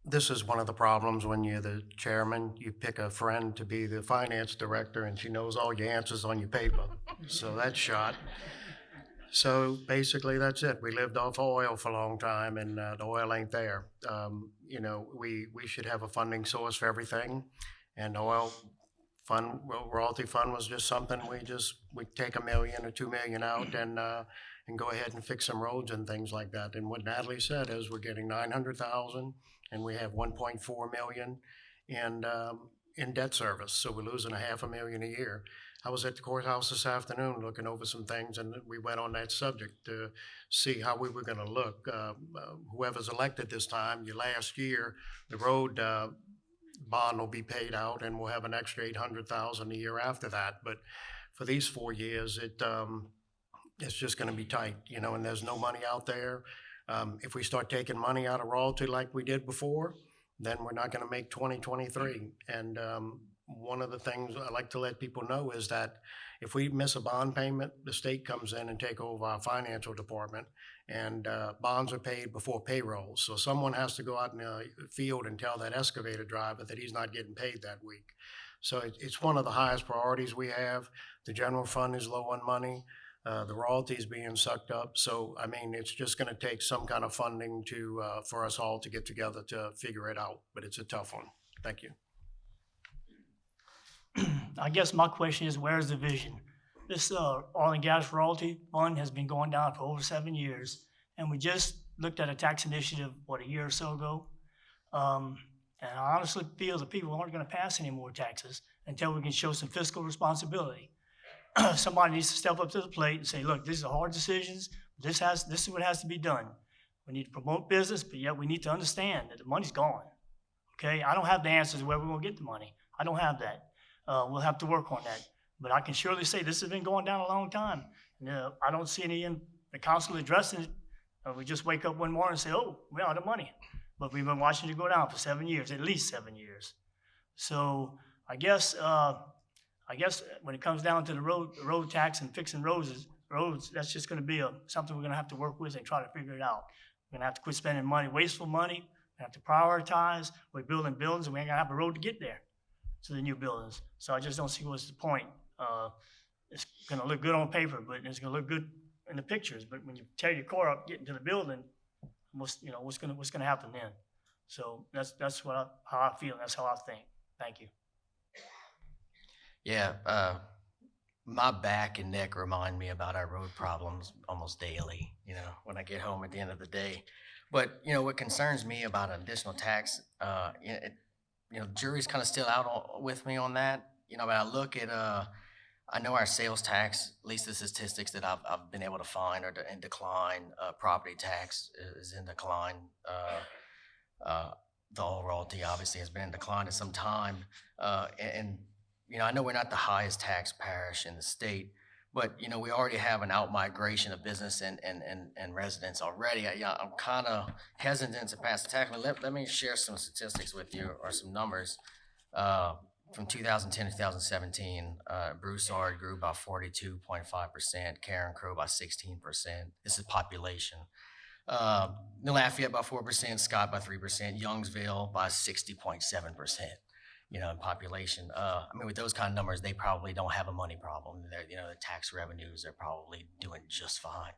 This is one of the problems when you're the chairman. You pick a friend to be the finance director and she knows all your answers on your paper. So that's shot. So basically that's it. We lived off oil for a long time and the oil ain't there. You know, we should have a funding source for everything, and oil fund, royalty fund was just something we take $1 million or $2 million out and go ahead and fix some roads and things like that. And what Natalie said is we're getting 900,000 and we have 1.4 million in debt service. So we're losing $500,000 a year. I was at the courthouse this afternoon looking over some things, and we went on that subject to see how we were going to look. Whoever's elected this time, last year, the road bond will be paid out, and we'll have an extra $800,000 a year after that. But for these 4 years, it's just going to be tight, you know, and there's no money out there. If we start taking money out of royalty like we did before, then we're not going to make 2023. And one of the things I like to let people know is that if we miss a bond payment, the state comes in and take over our financial department, and bonds are paid before payroll. So someone has to go out in the field and tell that excavator driver that he's not getting paid that week. So it's one of the highest priorities we have. The general fund is low on money. The royalty is being sucked up. So, I mean, it's just going to take some kind of funding for us all to get together to figure it out. But it's a tough one. Thank you. I guess my question is, where's the vision? This oil and gas royalty fund has been going down for over 7 years, and we just looked at a tax initiative, a year or so ago? And I honestly feel that people aren't going to pass any more taxes until we can show some fiscal responsibility. Somebody needs to step up to the plate and say, look, these are hard decisions. This is what has to be done. We need to promote business, but yet we need to understand that the money's gone. Okay, I don't have the answers to where we're going to get the money. I don't have that. We'll have to work on that. But I can surely say this has been going down a long time. I don't see any in the council addressing it. We just wake up one morning and say, oh, we're out of money. But we've been watching it go down for 7 years, at least 7 years. So I guess when it comes down to the road tax and fixing roads, that's just going to be something we're going to have to work with and try to figure it out. We're going to have to quit spending money, wasteful money. We have to prioritize. We're building buildings, and we ain't going to have a road to get there to the new buildings. So I just don't see what's the point. It's going to look good on paper, but it's going to look good in the pictures. But when you tear your core up, getting to the building, what's going to happen then? So that's how I feel. That's how I think. Thank you. Yeah, my back and neck remind me about our road problems almost daily, when I get home at the end of the day. But, what concerns me about an additional tax, the jury's kind of still out with me on that. When I look at, I know our sales tax, at least the statistics that I've been able to find are in decline. Property tax is in decline. The oil royalty obviously has been in decline at some time. And I know we're not the highest tax parish in the state, but, we already have an out-migration of business and residents already. I'm kind of hesitant to pass the tax. Let me share some statistics with you, or some numbers. From 2010 to 2017, Broussard grew by 42.5%, Karen Crow by 16%. This is population. New Lafayette by 4%, Scott by 3%, Youngsville by 60.7%, in population. With those kind of numbers, they probably don't have a money problem. The tax revenues are probably doing just fine,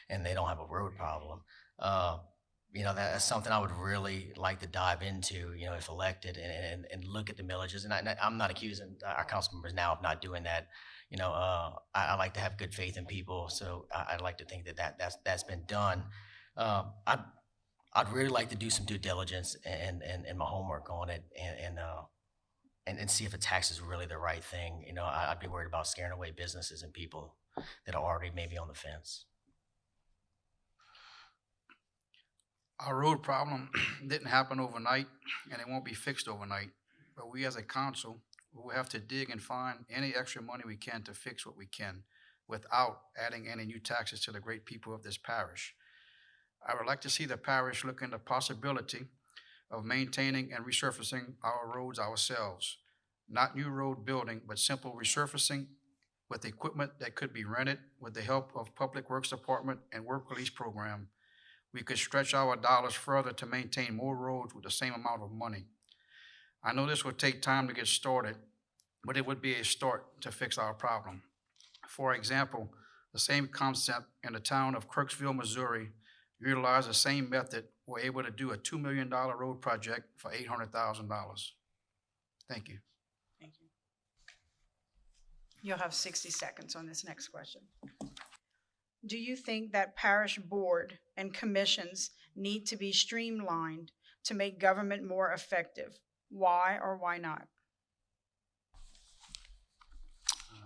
and they don't have a road problem. That's something I would really like to dive into, if elected, and look at the millages. And I'm not accusing our council members now of not doing that. I like to have good faith in people, so I'd like to think that's been done. I'd really like to do some due diligence and my homework on it, and see if a tax is really the right thing. I'd be worried about scaring away businesses and people that are already maybe on the fence. Our road problem didn't happen overnight, and it won't be fixed overnight. But we as a council will have to dig and find any extra money we can to fix what we can without adding any new taxes to the great people of this parish. I would like to see the parish look into the possibility of maintaining and resurfacing our roads ourselves. Not new road building, but simple resurfacing with equipment that could be rented with the help of Public Works Department and Work Release Program. We could stretch our dollars further to maintain more roads with the same amount of money. I know this would take time to get started, but it would be a start to fix our problem. For example, the same concept in the town of Kirksville, Missouri, utilized the same method, were able to do a $2 million road project for $800,000. Thank you. Thank you. You'll have 60 seconds on this next question. Do you think that parish board and commissions need to be streamlined to make government more effective? Why or why not?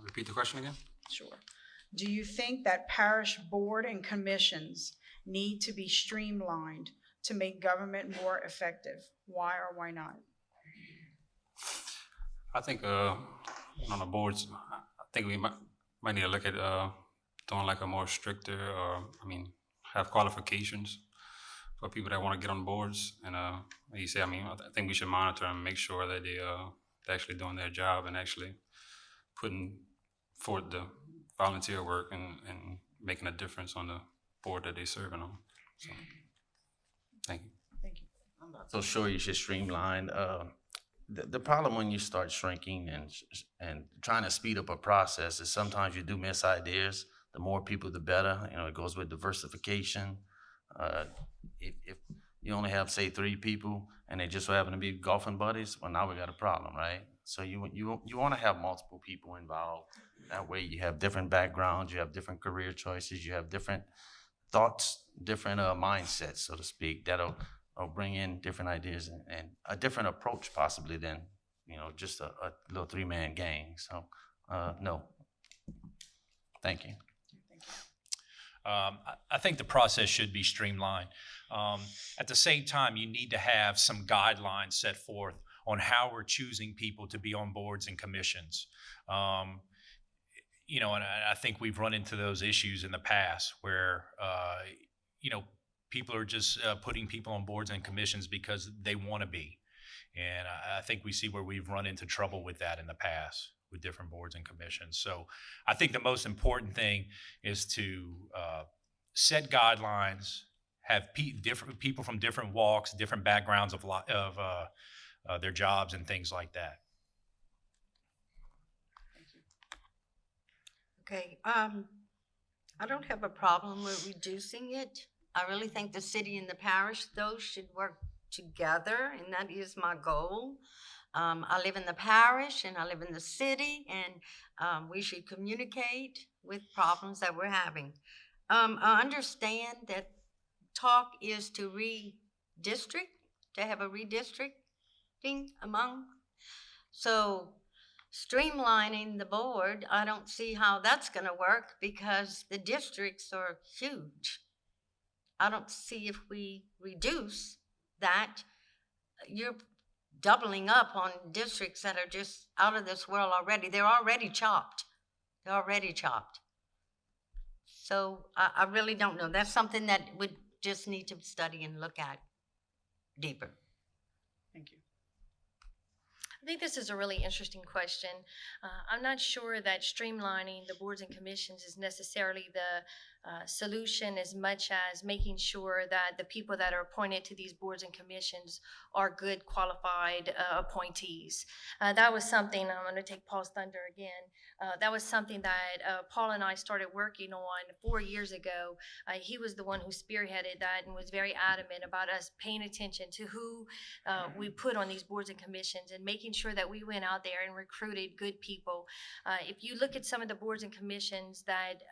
Repeat the question again? Sure. Do you think that parish board and commissions need to be streamlined to make government more effective? Why or why not? I think on the boards, I think we might need to look at doing like a more stricter, have qualifications for people that want to get on boards. And like you say, I think we should monitor and make sure that they're actually doing their job and actually putting forth the volunteer work and making a difference on the board that they're serving on. So, thank you. Thank you. I'm not so sure you should streamline. The problem when you start shrinking and trying to speed up a process is sometimes you do miss ideas. The more people, the better. It goes with diversification. If you only have, say, 3 people and they just so happen to be golfing buddies, well, now we got a problem, right? So you want to have multiple people involved. That way you have different backgrounds, you have different career choices, you have different thoughts, different mindsets, so to speak, that'll bring in different ideas and a different approach possibly than, just a little 3-man gang. So, no. Thank you. I think the process should be streamlined. At the same time, you need to have some guidelines set forth on how we're choosing people to be on boards and commissions. And I think we've run into those issues in the past where, people are just putting people on boards and commissions because they want to be. And I think we see where we've run into trouble with that in the past with different boards and commissions. So I think the most important thing is to set guidelines, have different people from different walks, different backgrounds of their jobs and things like that. Okay, I don't have a problem with reducing it. I really think the city and the parish, those should work together, and that is my goal. I live in the parish and I live in the city, and we should communicate with problems that we're having. I understand that talk is to redistrict, to have a redistricting among. So streamlining the board, I don't see how that's going to work because the districts are huge. I don't see if we reduce that, you're doubling up on districts that are just out of this world already. They're already chopped. They're already chopped. So I really don't know. That's something that we just need to study and look at deeper. Thank you. I think this is a really interesting question. I'm not sure that streamlining the boards and commissions is necessarily the solution as much as making sure that the people that are appointed to these boards and commissions are good, qualified appointees. That was something, I'm going to take Paul's thunder again, that was something that Paul and I started working on 4 years ago. He was the one who spearheaded that and was very adamant about us paying attention to who we put on these boards and commissions and making sure that we went out there and recruited good people. If you look at some of the boards and commissions that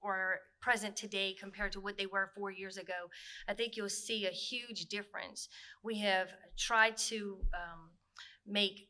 are present today compared to what they were 4 years ago, I think you'll see a huge difference. We have tried to make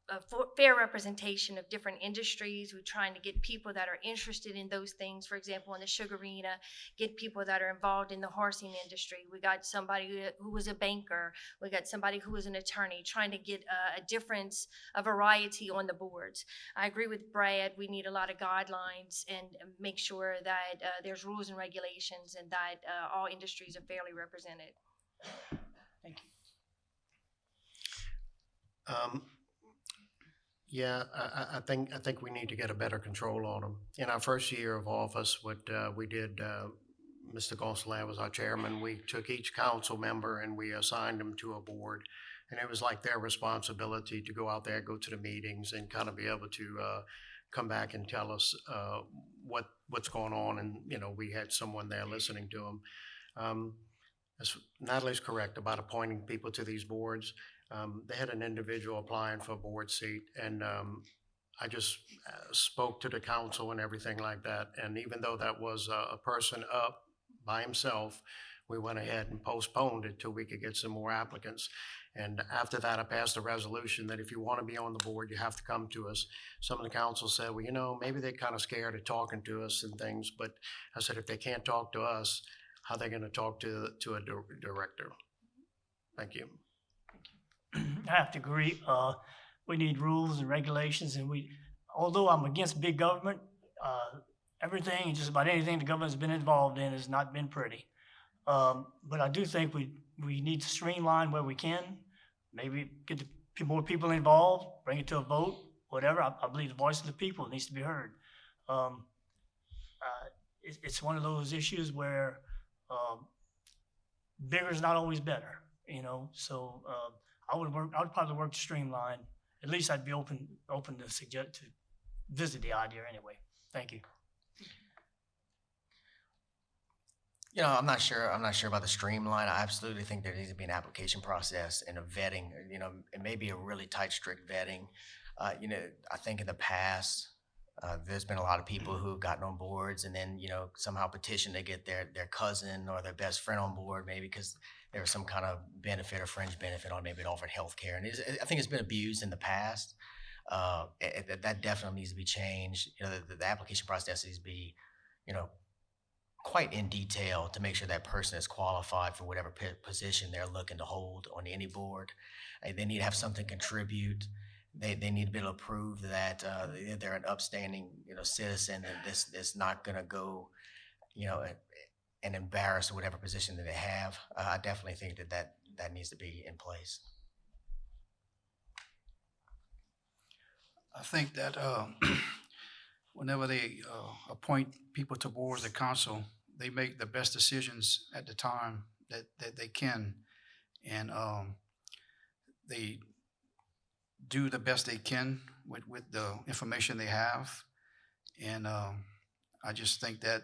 a fair representation of different industries. We're trying to get people that are interested in those things. For example, in the sugarina, get people that are involved in the horsing industry. We got somebody who was a banker. We got somebody who was an attorney, trying to get a difference, a variety on the boards. I agree with Brad. We need a lot of guidelines and make sure that there's rules and regulations and that all industries are fairly represented. Thank you. Yeah, I think we need to get a better control on them. In our first year of office, what we did, Mr. Gonsalves was our chairman. We took each council member and we assigned them to a board. And it was like their responsibility to go out there, go to the meetings and kind of be able to come back and tell us what's going on. And, you know, we had someone there listening to them. Natalie's correct about appointing people to these boards. They had an individual applying for a board seat, and I just spoke to the council and everything like that. And even though that was a person up by himself, we went ahead and postponed it till we could get some more applicants. And after that, I passed a resolution that if you want to be on the board, you have to come to us. Some of the council said, well, you know, maybe they're kind of scared of talking to us and things. But I said, if they can't talk to us, how are they going to talk to a director? Thank you. I have to agree. We need rules and regulations, and although I'm against big government, everything, just about anything the government's been involved in has not been pretty. But I do think we need to streamline where we can, maybe get more people involved, bring it to a vote, whatever. I believe the voice of the people needs to be heard. It's one of those issues where bigger is not always better, you know. So I would probably work to streamline. At least I'd be open to visit the idea anyway. Thank you. You know, I'm not sure about the streamline. I absolutely think there needs to be an application process and a vetting, you know, it may be a really tight, strict vetting. You know, I think in the past, there's been a lot of people who've gotten on boards and then, you know, somehow petition to get their cousin or their best friend on board, maybe because there was some kind of benefit or fringe benefit on maybe it offered health care. And I think it's been abused in the past. That definitely needs to be changed. You know, the application process needs to be, you know, quite in detail to make sure that person is qualified for whatever position they're looking to hold on any board. They need to have something to contribute. They need to be able to prove that they're an upstanding, you know, citizen, and this is not going to go, you know, and embarrass whatever position that they have. I definitely think that needs to be in place. I think that whenever they appoint people to boards of council, they make the best decisions at the time that they can, and they do the best they can with the information they have. And I just think that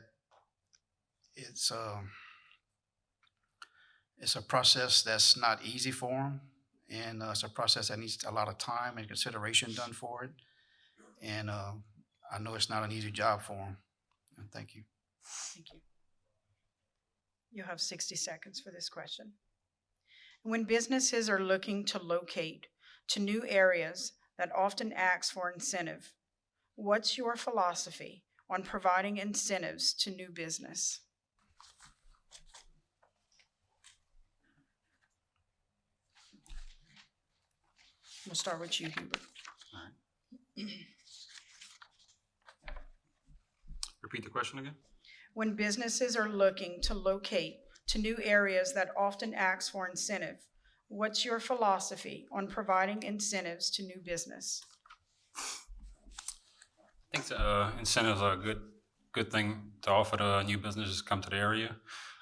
it's a process that's not easy for them, and it's a process that needs a lot of time and consideration done for it. And I know it's not an easy job for them. And thank you. Thank you. You have 60 seconds for this question. When businesses are looking to locate to new areas that often ask for incentive, what's your philosophy on providing incentives to new business? We'll start with you, Hubert. Repeat the question again? When businesses are looking to locate to new areas that often ask for incentive, what's your philosophy on providing incentives to new business? I think incentives are a good thing to offer to new businesses come to the area.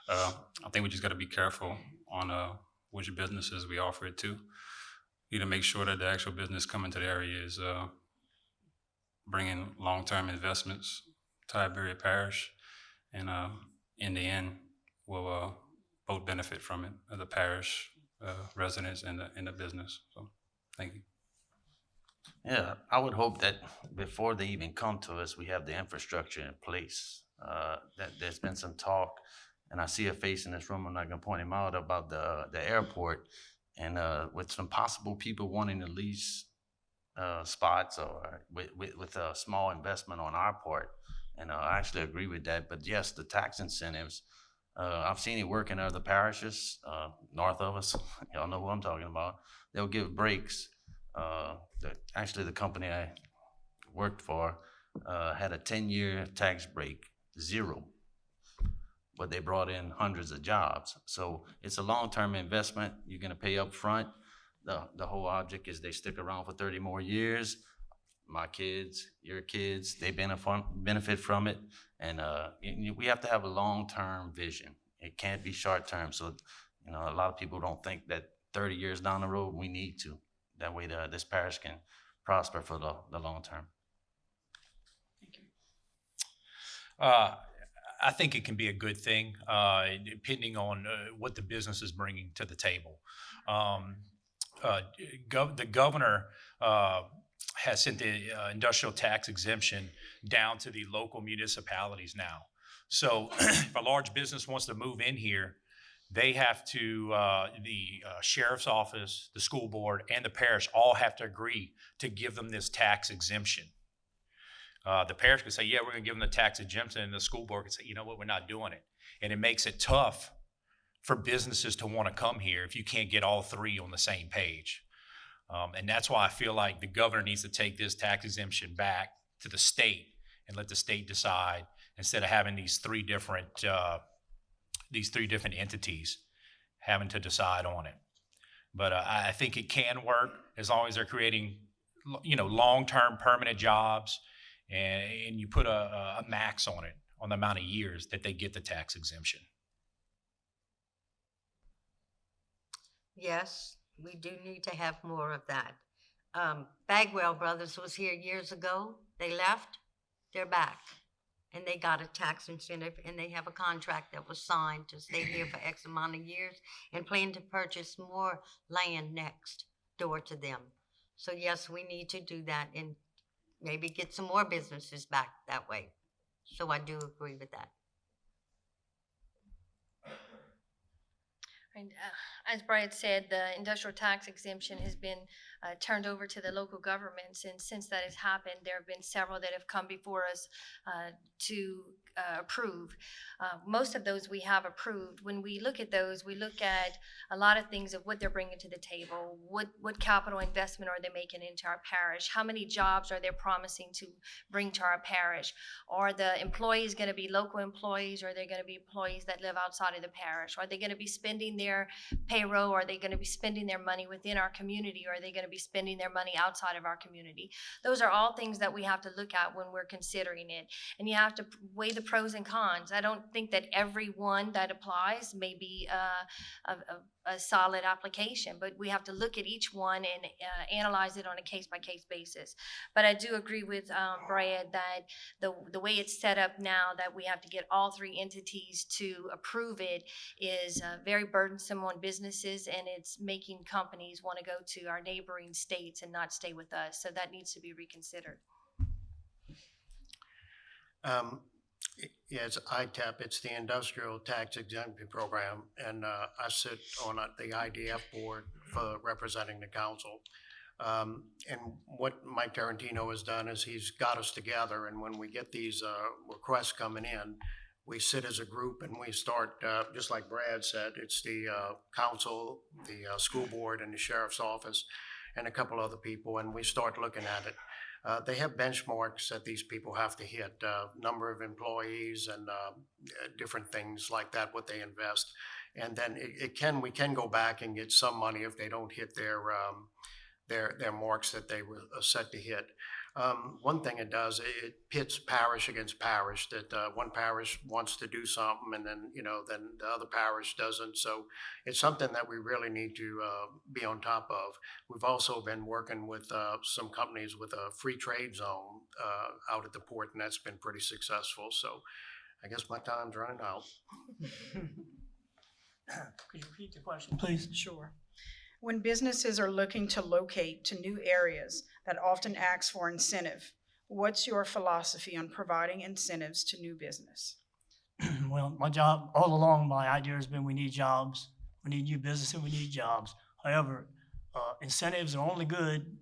I think we just got to be careful on which businesses we offer it to. Need to make sure that the actual business coming to the area is bringing long-term investments to Iberia Parish, and in the end, we'll both benefit from it, the parish residents and the business. So, thank you. Yeah, I would hope that before they even come to us, we have the infrastructure in place. That there's been some talk, and I see a face in this room, I'm not gonna point him out, about the airport, and with some possible people wanting to lease spots or with a small investment on our part. And I actually agree with that. But yes, the tax incentives, I've seen it work in other parishes north of us. Y'all know who I'm talking about. They'll give breaks. Actually, the company I worked for had a 10-year tax break, 0. But they brought in hundreds of jobs. So it's a long-term investment. You're going to pay up front. The whole object is they stick around for 30 more years. My kids, your kids, they benefit from it. And we have to have a long-term vision. It can't be short-term. So, a lot of people don't think that 30 years down the road, we need to. That way this parish can prosper for the long term. Thank you. I think it can be a good thing, depending on what the business is bringing to the table. The governor has sent the industrial tax exemption down to the local municipalities now. So if a large business wants to move in here, they have to, the sheriff's office, the school board, and the parish all have to agree to give them this tax exemption. The parish could say, yeah, we're going to give them the tax exemption, and the school board could say, you know what, we're not doing it. And it makes it tough for businesses to want to come here if you can't get all three on the same page. And that's why I feel like the governor needs to take this tax exemption back to the state and let the state decide, instead of having these three different entities having to decide on it. But I think it can work as long as they're creating, long-term permanent jobs, and you put a max on it, on the amount of years that they get the tax exemption. Yes, we do need to have more of that. Bagwell Brothers was here years ago. They left, they're back. And they got a tax incentive, and they have a contract that was signed to stay here for X amount of years and plan to purchase more land next door to them. So yes, we need to do that and maybe get some more businesses back that way. So I do agree with that. And as Brad said, the industrial tax exemption has been turned over to the local governments, and since that has happened, there have been several that have come before us to approve. Most of those we have approved. When we look at those, we look at a lot of things of what they're bringing to the table. What capital investment are they making into our parish? How many jobs are they promising to bring to our parish? Are the employees going to be local employees, or are they going to be employees that live outside of the parish? Are they going to be spending their payroll? Are they going to be spending their money within our community, or are they going to be spending their money outside of our community? Those are all things that we have to look at when we're considering it, and you have to weigh the pros and cons. I don't think that every one that applies may be a solid application, but we have to look at each one and analyze it on a case-by-case basis. But I do agree with Brad that the way it's set up now, that we have to get all three entities to approve it, is very burdensome on businesses, and it's making companies want to go to our neighboring states and not stay with us. So that needs to be reconsidered. Yeah, it's ITAP, it's the Industrial Tax Exemption Program, and I sit on the IDF board for representing the council. And what Mike Tarantino has done is he's got us together, and when we get these requests coming in, we sit as a group and we start, just like Brad said, it's the council, the school board, and the sheriff's office. and a couple other people, and we start looking at it. They have benchmarks that these people have to hit, number of employees and different things like that, what they invest. And then we can go back and get some money if they don't hit their marks that they were set to hit. One thing it does, it pits parish against parish, that one parish wants to do something and then, then the other parish doesn't. So it's something that we really need to be on top of. We've also been working with some companies with a free trade zone out at the port, and that's been pretty successful. So I guess my time's running out. Could you repeat the question, please? Sure. When businesses are looking to locate to new areas that often asks for incentive, what's your philosophy on providing incentives to new business? Well, my job, all along, my idea has been we need jobs, we need new business, and we need jobs. However, incentives are only good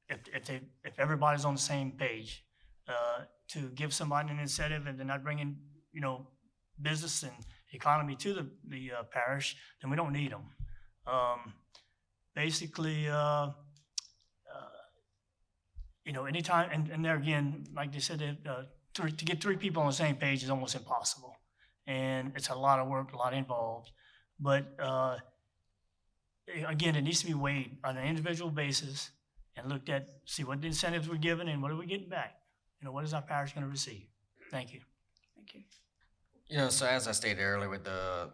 if everybody's on the same page. To give somebody an incentive and they're not bringing, business and economy to the parish, then we don't need them. Basically, anytime, and there again, like they said, to get three people on the same page is almost impossible. And it's a lot of work, a lot involved. But again, it needs to be weighed on an individual basis and looked at, see what the incentives we're given and what are we getting back? What is our parish going to receive? Thank you. Thank you. So as I stated earlier with the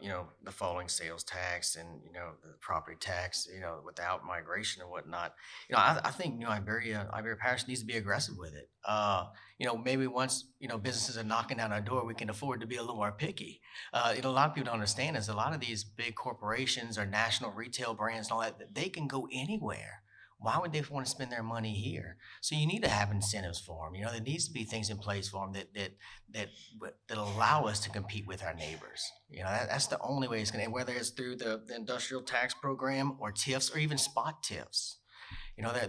falling sales tax and, the property tax, without migration and whatnot, I think, Iberia Parish needs to be aggressive with it. Maybe once, businesses are knocking down our door, we can afford to be a little more picky. A lot of people don't understand is a lot of these big corporations or national retail brands and all that, they can go anywhere. Why would they want to spend their money here? So you need to have incentives for them. There needs to be things in place for them that allow us to compete with our neighbors. That's the only way it's going to, whether it's through the industrial tax program or TIFs or even spot TIFs.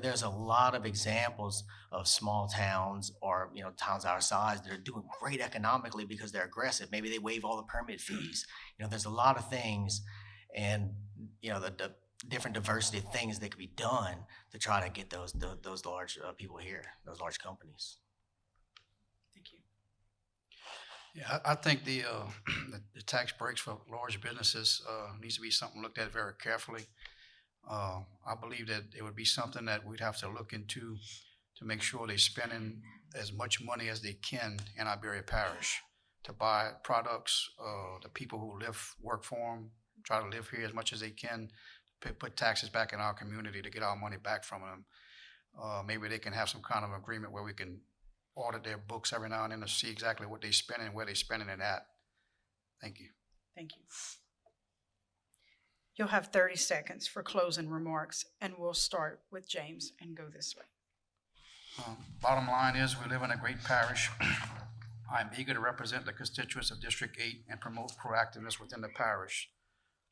There's a lot of examples of small towns or, towns our size that are doing great economically because they're aggressive. Maybe they waive all the permit fees. There's a lot of things and, the different diversity of things that could be done to try to get those large people here, those large companies. Thank you. Yeah, I think the tax breaks for large businesses needs to be something looked at very carefully. I believe that it would be something that we'd have to look into to make sure they're spending as much money as they can in Iberia Parish to buy products. The people who work for them, try to live here as much as they can, put taxes back in our community to get our money back from them. Maybe they can have some kind of agreement where we can audit their books every now and then to see exactly what they're spending and where they're spending it at. Thank you. Thank you. You'll have 30 seconds for closing remarks, and we'll start with James and go this way. Bottom line is we live in a great parish. I'm eager to represent the constituents of District 8 and promote proactiveness within the parish.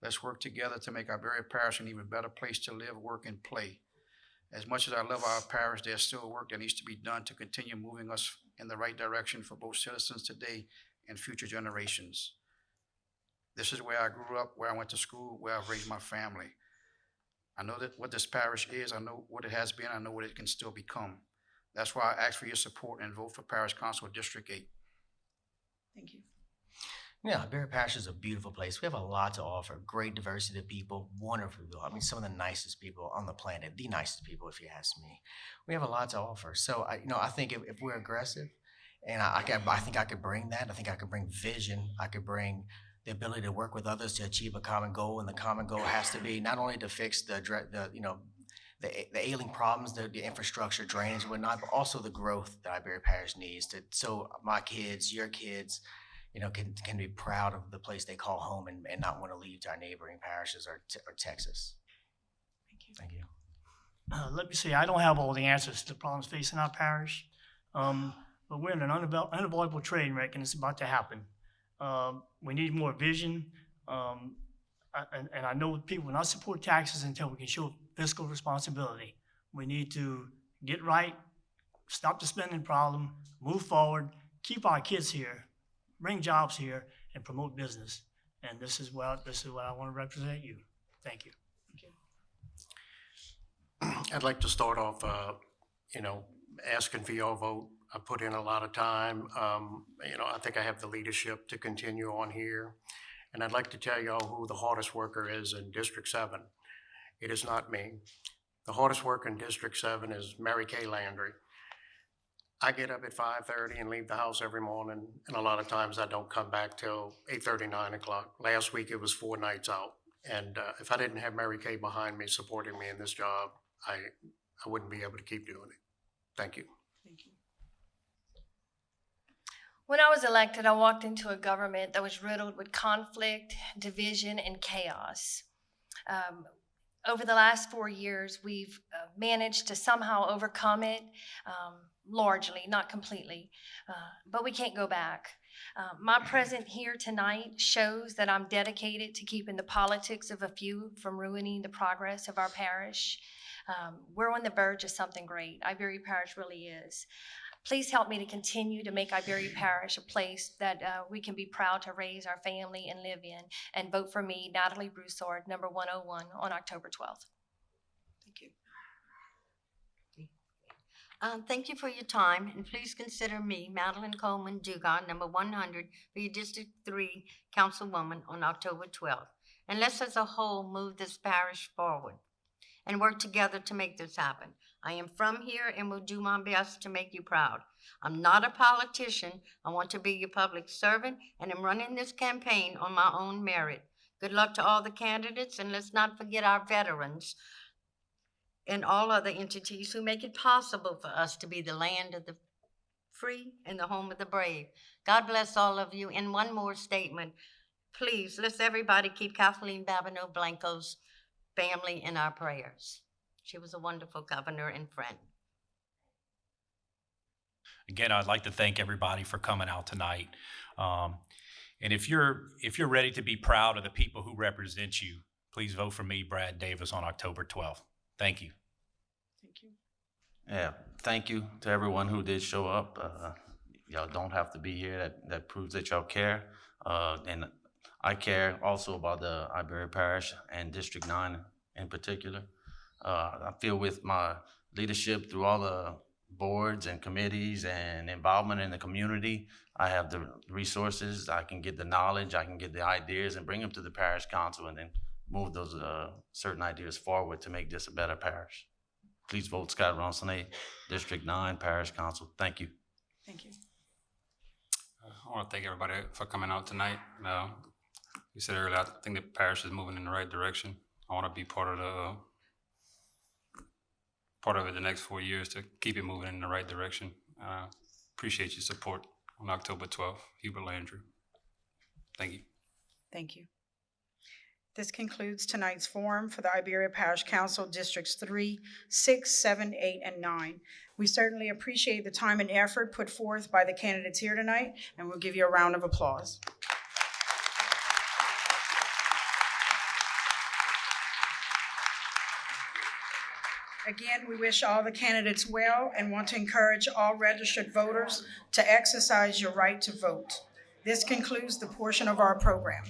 Let's work together to make Iberia Parish an even better place to live, work, and play. As much as I love our parish, there's still work that needs to be done to continue moving us in the right direction for both citizens today and future generations. This is where I grew up, where I went to school, where I've raised my family. I know that what this parish is, I know what it has been, I know what it can still become. That's why I ask for your support and vote for Parish Council District 8. Thank you. Yeah, Iberia Parish is a beautiful place. We have a lot to offer. Great diversity of people, wonderful people. I mean, some of the nicest people on the planet, the nicest people, if you ask me. We have a lot to offer. So, I think if we're aggressive, and I think I could bring that. I think I could bring vision. I could bring the ability to work with others to achieve a common goal, and the common goal has to be not only to fix the ailing problems, the infrastructure, drainage, and whatnot, but also the growth that Iberia Parish needs so my kids, your kids, can be proud of the place they call home and not want to leave to our neighboring parishes or Texas. Thank you. Let me say, I don't have all the answers to the problems facing our parish, but we're in an unavoidable train wreck, and it's about to happen. We need more vision, and I know people will not support taxes until we can show fiscal responsibility. We need to get right, stop the spending problem, move forward, keep our kids here, bring jobs here, and promote business. And this is what I want to represent you. Thank you. I'd like to start off, asking for your vote. I put in a lot of time. I think I have the leadership to continue on here. And I'd like to tell y'all who the hardest worker is in District 7. It is not me. The hardest worker in District 7 is Mary Kay Landry. I get up at 5:30 and leave the house every morning, and a lot of times I don't come back till 8:30, 9 o'clock. Last week, it was 4 nights out. And if I didn't have Mary Kay behind me, supporting me in this job, I wouldn't be able to keep doing it. Thank you. Thank you. When I was elected, I walked into a government that was riddled with conflict, division, and chaos. Over the last 4 years, we've managed to somehow overcome it, largely, not completely, but we can't go back. My presence here tonight shows that I'm dedicated to keeping the politics of a few from ruining the progress of our parish. We're on the verge of something great. Iberia Parish really is. Please help me to continue to make Iberia Parish a place that we can be proud to raise our family and live in. And vote for me, Natalie Broussard, number 101, on October 12th. Thank you. Thank you for your time, and please consider me, Madeline Coleman Dugan, number 100, for your District 3 Councilwoman on October 12th. And let's as a whole move this parish forward and work together to make this happen. I am from here and will do my best to make you proud. I'm not a politician. I want to be your public servant, and I'm running this campaign on my own merit. Good luck to all the candidates, and let's not forget our veterans and all other entities who make it possible for us to be the land of the free and the home of the brave. God bless all of you. And one more statement. Please, let's everybody keep Kathleen Babineau Blanco's family in our prayers. She was a wonderful governor and friend. Again, I'd like to thank everybody for coming out tonight. And if you're ready to be proud of the people who represent you, please vote for me, Brad Davis, on October 12th. Thank you. Thank you. Yeah, thank you to everyone who did show up. Y'all don't have to be here. That proves that y'all care. And I care also about the Iberia Parish and District 9 in particular. I feel with my leadership through all the boards and committees and involvement in the community, I have the resources, I can get the knowledge, I can get the ideas and bring them to the parish council and then move those certain ideas forward to make this a better parish. Please vote Scott Ronsonet, District 9, Parish Council. Thank you. Thank you. I want to thank everybody for coming out tonight. You said earlier, I think the parish is moving in the right direction. I want to be part of it the next 4 years to keep it moving in the right direction. Appreciate your support on October 12th. Hubert Landry. Thank you. Thank you. This concludes tonight's forum for the Iberia Parish Council Districts 3, 6, 7, 8, and 9. We certainly appreciate the time and effort put forth by the candidates here tonight, and we'll give you a round of applause. Again, we wish all the candidates well and want to encourage all registered voters to exercise your right to vote. This concludes the portion of our program.